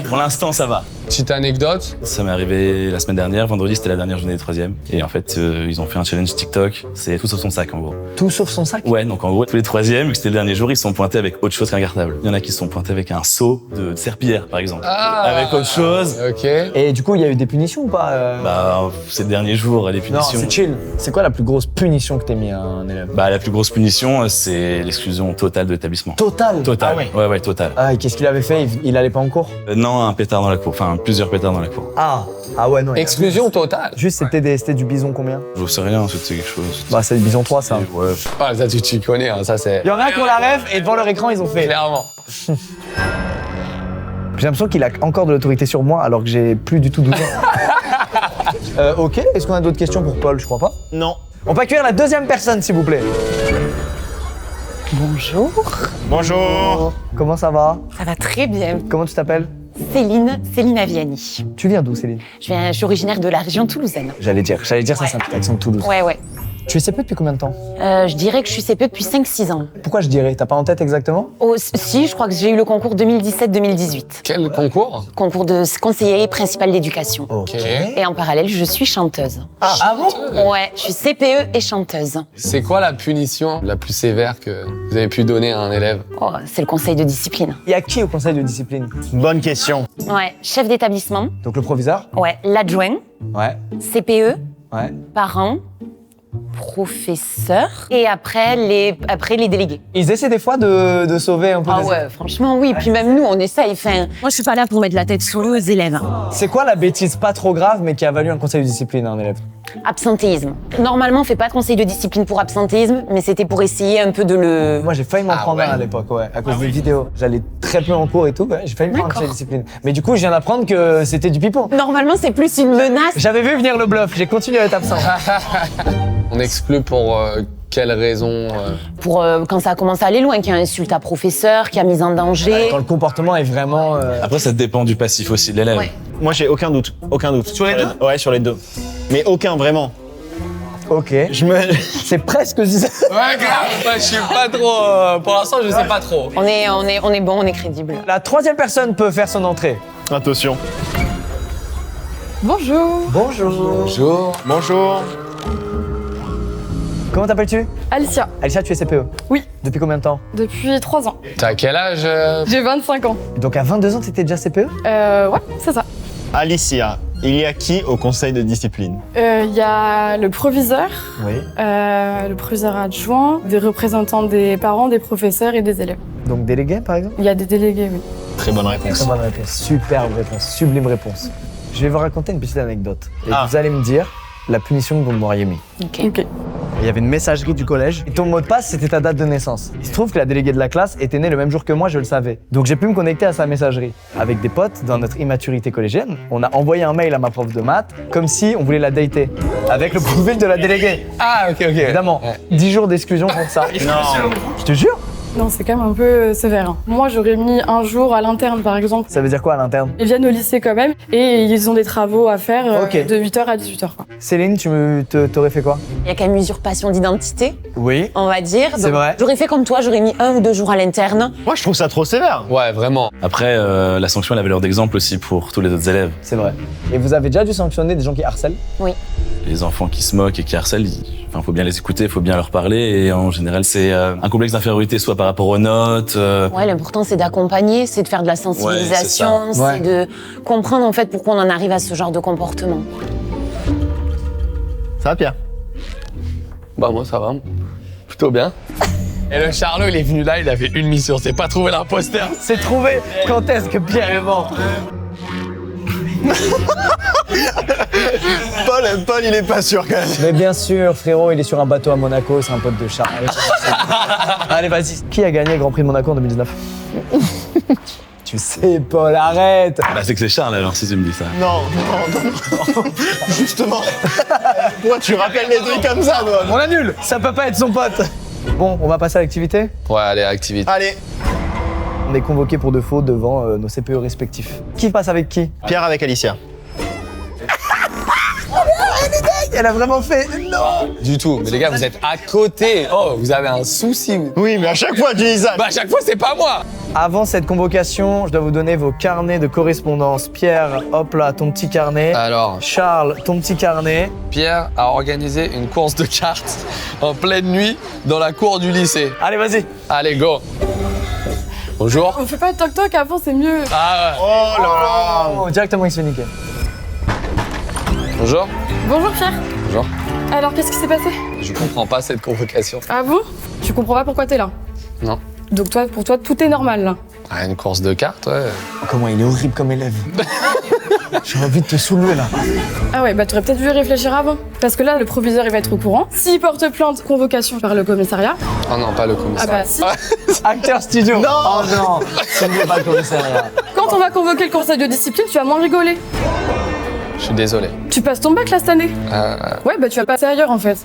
Pour l'instant, ça va. Petite anecdote. Ça m'est arrivé la semaine dernière, vendredi, c'était la dernière journée des 3e. Et en fait, ils ont fait un challenge TikTok. C'est tout sauf son sac, en gros. Tout sauf son sac? Ouais, donc en gros, tous les 3e, vu que c'était le dernier jour, ils se sont pointés avec autre chose qu'un cartable. Il y en a qui se sont pointés avec un seau de serpillière, par exemple. Avec autre chose. Ok. Et du coup, il y a eu des punitions ou pas Bah, ces derniers jours, les punitions. Non, c'est chill. C'est quoi la plus grosse punition que t'aies mis à un élève? Bah, la plus grosse punition, c'est l'exclusion totale de l'établissement. Total? Total. Ah ouais. Ouais, total. Ah, et qu'est-ce qu'il avait fait? Il allait pas en cours? Non, un pétard dans la cour. Enfin, plusieurs pétards dans la cour. Ah ouais, non. Exclusion totale. Juste, c'était du bison combien? Je sais rien, c'est quelque chose. Bah, c'est du bison 3, ça. Ouais. Ah, ça, tu connais, hein, ça, c'est. Il y en a qui ont la rêve et devant leur écran, ils ont fait. Clairement. J'ai l'impression qu'il a encore de l'autorité sur moi alors que j'ai plus du tout 12 ans. Ok, est-ce qu'on a d'autres questions pour Paul? Je crois pas. Non. On peut accueillir la deuxième personne, s'il vous plaît. Bonjour. Bonjour. Comment ça va? Ça va très bien. Comment tu t'appelles? Céline Aviani. Tu viens d'où, Céline? Je suis originaire de la région toulousaine. J'allais dire ça, c'est un petit accent de Toulouse. Ouais. Tu es CPE depuis combien de temps? Je dirais que je suis CPE depuis 5-6 ans. Pourquoi je dirais? T'as pas en tête exactement? Oh, si, je crois que j'ai eu le concours 2017-2018. Quel concours? Concours de conseiller principal d'éducation. Ok. Et en parallèle, je suis chanteuse. Ah bon? Ouais, je suis CPE et chanteuse. C'est quoi la punition la plus sévère que vous avez pu donner à un élève? Oh, c'est le conseil de discipline. Il y a qui au conseil de discipline? Bonne question. Ouais, chef d'établissement. Donc le proviseur? Ouais, l'adjoint. Ouais. CPE. Ouais. Parents. Professeur. Et après les délégués. Ils essaient des fois de sauver un peu Ah des... ouais, franchement, oui. Puis même nous, on essaye. Enfin, moi, je suis pas là pour mettre la tête sous l'eau aux élèves. C'est quoi la bêtise pas trop grave mais qui a valu un conseil de discipline à un élève? Absentéisme. Normalement, on fait pas de conseil de discipline pour absentéisme, mais c'était pour essayer un peu de le... Moi, j'ai failli m'en prendre un à l'époque, ouais, à cause des vidéos. J'allais très peu en cours et tout, ouais, j'ai failli me prendre un conseil de discipline. Mais du coup, je viens d'apprendre que c'était du pipeau. Normalement, c'est plus une menace. J'avais vu venir le bluff, j'ai continué à être absent. On exclut pour quelles raisons Pour quand ça a commencé à aller loin, qu'il y a insulte à professeur, qu'il y a mise en danger. Quand le comportement est vraiment... Après, ça dépend du passif aussi de l'élève. Ouais. Moi, j'ai aucun doute. Aucun doute. Sur les deux? Ouais, sur les deux. Mais aucun, vraiment. Ok. C'est presque... Ouais, grave. Je suis pas trop... pour l'instant, je sais pas trop. On est bon, on est crédible. La troisième personne peut faire son entrée. Attention. Bonjour. Bonjour. Bonjour. Bonjour. Comment t'appelles-tu? Alicia. Alicia, tu es CPE? Oui. Depuis combien de temps? Depuis 3 ans. T'as quel âge J'ai 25 ans. Donc à 22 ans, t'étais déjà CPE? Ouais, c'est ça. Alicia, il y a qui au conseil de discipline? Il y a le proviseur, Oui. le proviseur adjoint, des représentants des parents, des professeurs et des élèves. Donc délégué, par exemple? Il y a des délégués, oui. Très bonne réponse. Très bonne réponse. Superbe réponse. Sublime réponse. Je vais vous raconter une petite anecdote. Et vous allez me dire la punition que vous m'auriez mis. Ok. Il y avait une messagerie du collège et ton mot de passe, c'était ta date de naissance. Il se trouve que la déléguée de la classe était née le même jour que moi, je le savais. Donc j'ai pu me connecter à sa messagerie. Avec des potes, dans notre immaturité collégienne, on a envoyé un mail à ma prof de maths comme si on voulait la dater. Avec le profil de la déléguée. Ah, ok. Évidemment. 10 jours d'exclusion pour ça. Non. Je te jure. Non, c'est quand même un peu sévère. Hein. Moi, j'aurais mis un jour à l'interne, par exemple. Ça veut dire quoi à l'interne? Ils viennent au lycée quand même et ils ont des travaux à faire de 8h à 18h. Quoi. Céline, t'aurais fait quoi? Il y a quand même usurpation d'identité, Oui. on va dire. C'est Donc, vrai. J'aurais fait comme toi, j'aurais mis 1 ou 2 jours à l'interne. Moi, je trouve ça trop sévère. Ouais, vraiment. Après, la sanction, elle a valeur d'exemple aussi pour tous les autres élèves. C'est vrai. Et vous avez déjà dû sanctionner des gens qui harcèlent? Oui. Les enfants qui se moquent et qui harcèlent, faut bien les écouter, faut bien leur parler. Et en général, c'est un complexe d'infériorité, soit par rapport aux notes. Ouais, l'important c'est d'accompagner, c'est de faire de la sensibilisation, Ouais. c'est de comprendre en fait pourquoi on en arrive à ce genre de comportement. Ça va, Pierre? Bah, moi, ça va. Plutôt bien. Et le Charlot, il est venu là, il avait une mission, c'est pas trouver l'imposteur. C'est trouver quand est-ce que Pierre est mort. Paul, il est pas sûr quand même. Mais bien sûr, frérot, il est sur un bateau à Monaco, c'est un pote de Charles. Allez, vas-y. Qui a gagné le Grand Prix de Monaco en 2019? Tu sais, Paul, arrête. Bah, c'est que c'est Charles alors, si tu me dis ça. Non. Justement. Pourquoi tu rappelles les trucs comme ça, toi? On annule. Ça peut pas être son pote. Bon, on va passer à l'activité. Ouais, allez, activité. Allez. On est convoqués pour de faux devant nos CPE respectifs. Qui passe avec qui? Pierre avec Alicia. Elle est dingue. Elle a vraiment fait non. Du tout. Mais les gars, vous êtes à côté. Oh, vous avez un souci. Oui, mais à chaque fois, tu dis ça. Bah, à chaque fois, c'est pas moi. Avant cette convocation, je dois vous donner vos carnets de correspondance. Pierre, hop là, ton petit carnet. Alors, Charles, ton petit carnet. Pierre a organisé une course de cartes en pleine nuit dans la cour du lycée. Allez, vas-y. Allez, go. Bonjour. On fait pas de toc-toc avant, c'est mieux. Ah ouais. Oh là là. Oh, directement, il se fait niquer. Bonjour. Bonjour Pierre. Bonjour. Alors, qu'est-ce qui s'est passé? Je comprends pas cette convocation. Ah bon? Tu comprends pas pourquoi t'es là? Non. Donc toi, pour toi, tout est normal là. Ah, une course de cartes, ouais. Comment il est horrible comme élève. J'ai envie de te soulever là. Ah ouais, bah t'aurais peut-être dû réfléchir avant. Parce que là, le proviseur, il va être au courant. S'il porte plainte, convocation vers le commissariat. Oh non, pas le Ah commissariat. bah si. Acteur studio. Non. Oh non. Ce n'est pas le commissariat. Quand on va convoquer le conseil de discipline, tu vas moins rigoler. Je suis désolé. Tu passes ton bac là cette année? Ouais, bah tu vas passer ailleurs en fait.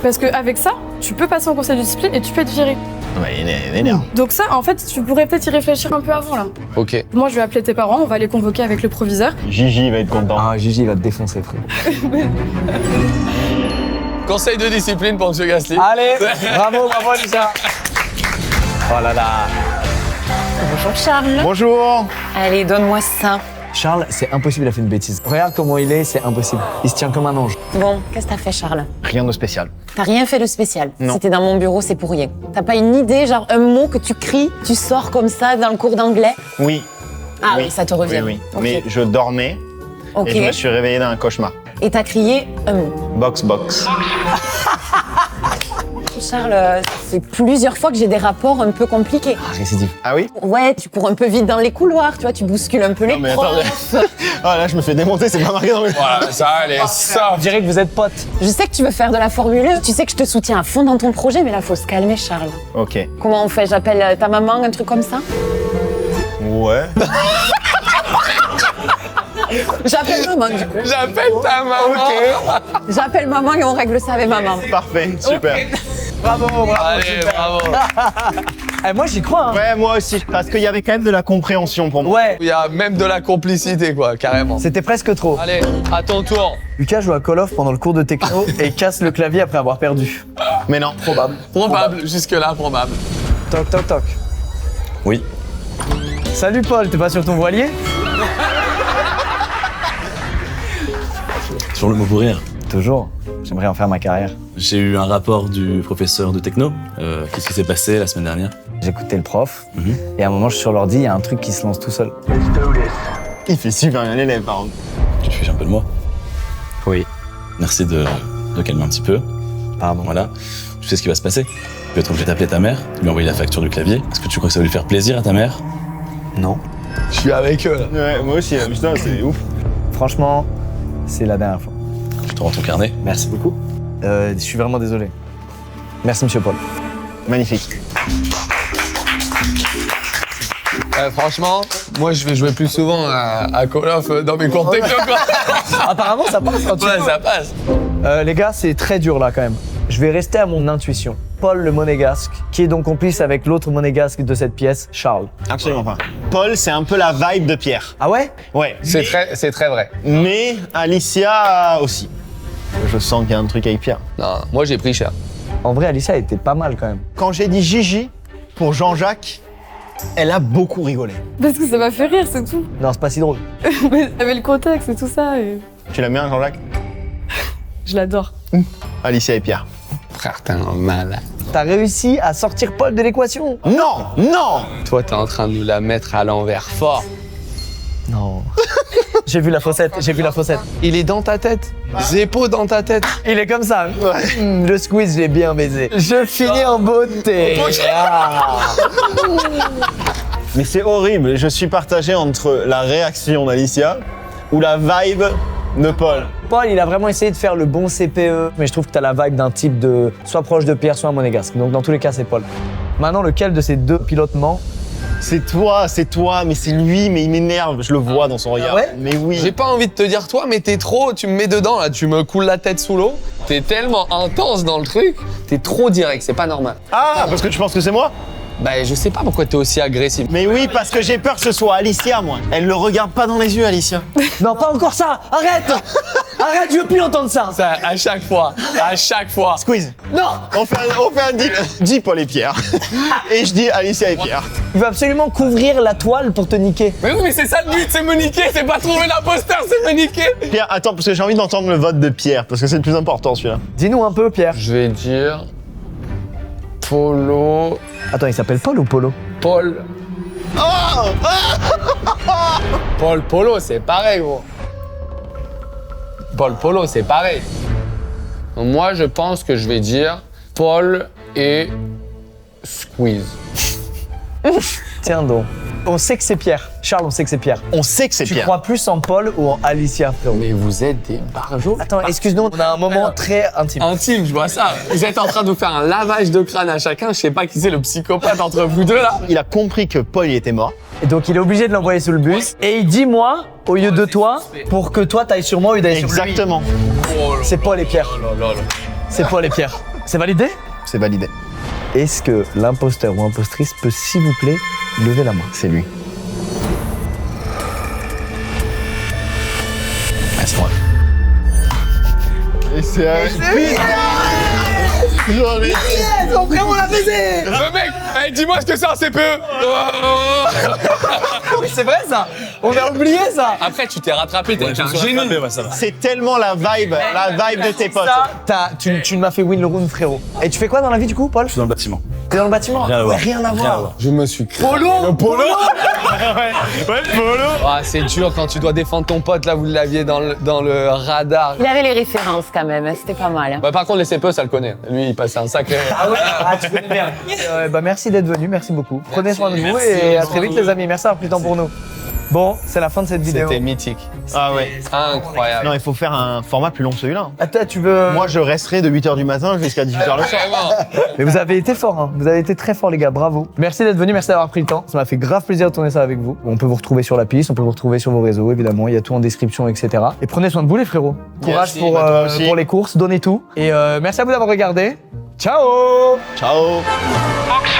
Parce qu'avec ça, tu peux passer en conseil de discipline et tu peux être viré. Ouais, il est énervé. Donc ça, en fait, tu pourrais peut-être y réfléchir un peu avant là. Ok. Moi, je vais appeler tes parents, on va les convoquer avec le proviseur. Gigi va être content. Ah, Gigi, il va te défoncer, frère. Conseil de discipline pour M. Gasly. Allez, bravo, Lisa. Oh là là. Bonjour Charles. Bonjour. Allez, donne-moi ça. Charles, c'est impossible, il a fait une bêtise. Regarde comment il est, c'est impossible. Il se tient comme un ange. Bon, qu'est-ce que t'as fait Charles? Rien de spécial. T'as rien fait de spécial. Non. Si t'es dans mon bureau, c'est pour rien. T'as pas une idée, genre un mot que tu cries, tu sors comme ça dans le cours d'anglais? Oui. Ah oui, ça te revient. Oui, oui. Ok. Mais je dormais Ok. et je me suis réveillé d'un cauchemar. Et t'as crié un mot. Box, box. Charles, c'est plusieurs fois que j'ai des rapports un peu compliqués. Ah, récidive. Ah oui? Ouais, tu cours un peu vite dans les couloirs, tu vois, tu bouscules un peu les Non mais profs. attendez. Oh là, je me fais démonter, c'est pas marqué dans le... Voilà, ça, allez, ça. On dirait que vous êtes potes. Je sais que tu veux faire de la Formule 1, tu sais que je te soutiens à fond dans ton projet, mais là, faut se calmer, Charles. Ok. Comment on fait? J'appelle ta maman, un truc comme ça? Ouais. J'appelle maman, du coup. J'appelle ta maman. J'appelle maman et on règle ça avec maman. Parfait, super. Bravo, bravo. Allez, bravo. Eh, moi, j'y crois. Hein. Ouais, moi aussi. Parce qu'il y avait quand même de la compréhension pour moi. Ouais. Il y a même de la complicité, quoi, carrément. C'était presque trop. Allez, à ton tour. Lucas joue à Call of pendant le cours de techno et casse le clavier après avoir perdu. Mais non. Probable. Probable, jusque-là, probable. Toc, toc, toc. Oui. Salut Paul, t'es pas sur ton voilier? Sur le mot pour rire. Toujours. J'aimerais en faire ma carrière. J'ai eu un rapport du professeur de techno. Qu'est-ce qui s'est passé la semaine dernière? J'écoutais le prof et à un moment je suis sur l'ordi, il y a un truc qui se lance tout seul. Il fait super bien l'élève, par contre. Tu te fiches un peu de moi? Oui. Merci de calmer un petit peu. Pardon. Voilà. Tu sais ce qui va se passer. Tu vas être obligé d'appeler ta mère, lui envoyer la facture du clavier. Est-ce que tu crois que ça va lui faire plaisir à ta mère? Non. Je suis avec eux, là. Ouais, moi aussi, putain, c'est ouf. Franchement, c'est la dernière fois. Je te rends ton carnet. Merci beaucoup. Je suis vraiment désolé. Merci Monsieur Paul. Magnifique. Franchement, moi je vais jouer plus souvent à Call of dans mes cours de techno, quoi. Apparemment ça passe quand tu Ouais, joues. ça passe. Les gars, c'est très dur là quand même. Je vais rester à mon intuition. Paul le monégasque, qui est donc complice avec l'autre monégasque de cette pièce, Charles. Absolument pas. Paul, c'est un peu la vibe de Pierre. Ah ouais? Ouais. C'est très vrai. Mais Alicia aussi. Je sens qu'il y a un truc avec Pierre. Non, moi j'ai pris cher. En vrai, Alicia était pas mal quand même. Quand j'ai dit Gigi pour Jean-Jacques, elle a beaucoup rigolé. Parce que ça m'a fait rire, c'est tout. Non, c'est pas si drôle. Mais t'avais le contexte et tout ça. Et... Tu l'aimes bien, Jean-Jacques? Je l'adore. Alicia et Pierre. Frère, t'es un malade. T'as réussi à sortir Paul de l'équation? Non, non. Toi, t'es en train de nous la mettre à l'envers fort. Non. J'ai vu la fossette, j'ai vu la fossette. Il est dans ta tête. Zeppo dans ta tête. Il est comme ça. Le squeeze, j'ai bien baisé. Je finis en beauté. Ah. Mais c'est horrible. Je suis partagé entre la réaction d'Alicia ou la vibe de Paul. Paul, il a vraiment essayé de faire le bon CPE, mais je trouve que t'as la vibe d'un type de soit proche de Pierre, soit un monégasque. Donc dans tous les cas, c'est Paul. Maintenant, lequel de ces deux pilotements? C'est toi, mais c'est lui, mais il m'énerve. Je le vois dans son regard. Ah ouais? Mais oui. J'ai pas envie de te dire toi, mais t'es trop, tu me mets dedans là, tu me coules la tête sous l'eau. T'es tellement intense dans le truc, t'es trop direct, c'est pas normal. Ah, parce que tu penses que c'est moi? Bah je sais pas pourquoi t'es aussi agressif. Mais oui, parce que j'ai peur que ce soit Alicia, moi. Elle le regarde pas dans les yeux, Alicia. Non, pas encore ça. Arrête. Arrête, je veux plus entendre ça. Ça, à chaque fois. À chaque fois. Squeeze. Non. On fait un deal. Dis Paul et Pierre. Et je dis Alicia et Pierre. Il va absolument couvrir la toile pour te niquer. Mais oui, mais c'est ça le but, c'est me niquer, c'est pas trouver l'imposteur, c'est me niquer. Pierre, attends, parce que j'ai envie d'entendre le vote de Pierre, parce que c'est le plus important celui-là. Dis-nous un peu, Pierre. Je vais dire Polo. Attends, il s'appelle Paul ou Polo? Paul. Paul Polo, c'est pareil, gros. Paul Polo, c'est pareil. Moi, je pense que je vais dire Paul et Squeeze. Tiens donc. On sait que c'est Pierre. Charles, on sait que c'est Pierre. On sait que c'est Tu Pierre. crois plus en Paul ou en Alicia, frérot? Mais vous êtes des barjots. Attends, excuse-nous, on a un moment très intime. Intime, je vois ça. Vous êtes en train de vous faire un lavage de crâne à chacun. Je sais pas qui c'est le psychopathe entre vous deux là. Il a compris que Paul il était mort. Et donc il est obligé de l'envoyer sous le bus. Et il dit moi au lieu de toi pour que toi t'ailles sur moi au lieu d'aller sur lui. Exactement. C'est Paul et Pierre. C'est Paul et Pierre. C'est validé? C'est validé. Est-ce que l'imposteur ou impostrice peut s'il vous plaît lever la main? C'est lui. Ah, c'est moi. Et c'est J'en ai dit. Son frère, on l'a baisé. Le mec, hey, dis-moi ce que c'est un CPE. Oui, c'est vrai ça. On a oublié ça. Après, tu t'es rattrapé, t'es un génie. C'est tellement la vibe de tes potes. Ça, tu m'as fait win le round, frérot. Et tu fais quoi dans la vie du coup, Paul? Je suis dans le bâtiment. T'es dans le bâtiment? Rien à voir. Rien à voir. Je me suis créé. Polo. Le polo. Ouais, Polo. Ah, c'est dur quand tu dois défendre ton pote, là, vous l'aviez dans le radar. Il avait les références quand même, c'était pas mal. Bah, par contre, les CPE, ça le connaît. Lui, il passait un sacré. Ah ouais. Ah, tu connais bien. Bah merci d'être venu, merci beaucoup. Prenez soin de vous et à très vite les amis. Merci d'avoir pris le temps pour nous. Bon, c'est la fin de cette vidéo. C'était mythique. Ah ouais. Incroyable. Non, il faut faire un format plus long que celui-là. Attends, tu veux... Moi, je resterai de 8h du matin jusqu'à 18h le soir. Mais vous avez été forts, hein. Vous avez été très forts les gars, bravo. Merci d'être venus, merci d'avoir pris le temps. Ça m'a fait grave plaisir de tourner ça avec vous. On peut vous retrouver sur la piste, on peut vous retrouver sur vos réseaux, évidemment. Il y a tout en description, etc. Et prenez soin de vous les frérots. Courage Merci, toi aussi. pour les courses, donnez tout. Et merci à vous d'avoir regardé. Ciao. Ciao. Fox,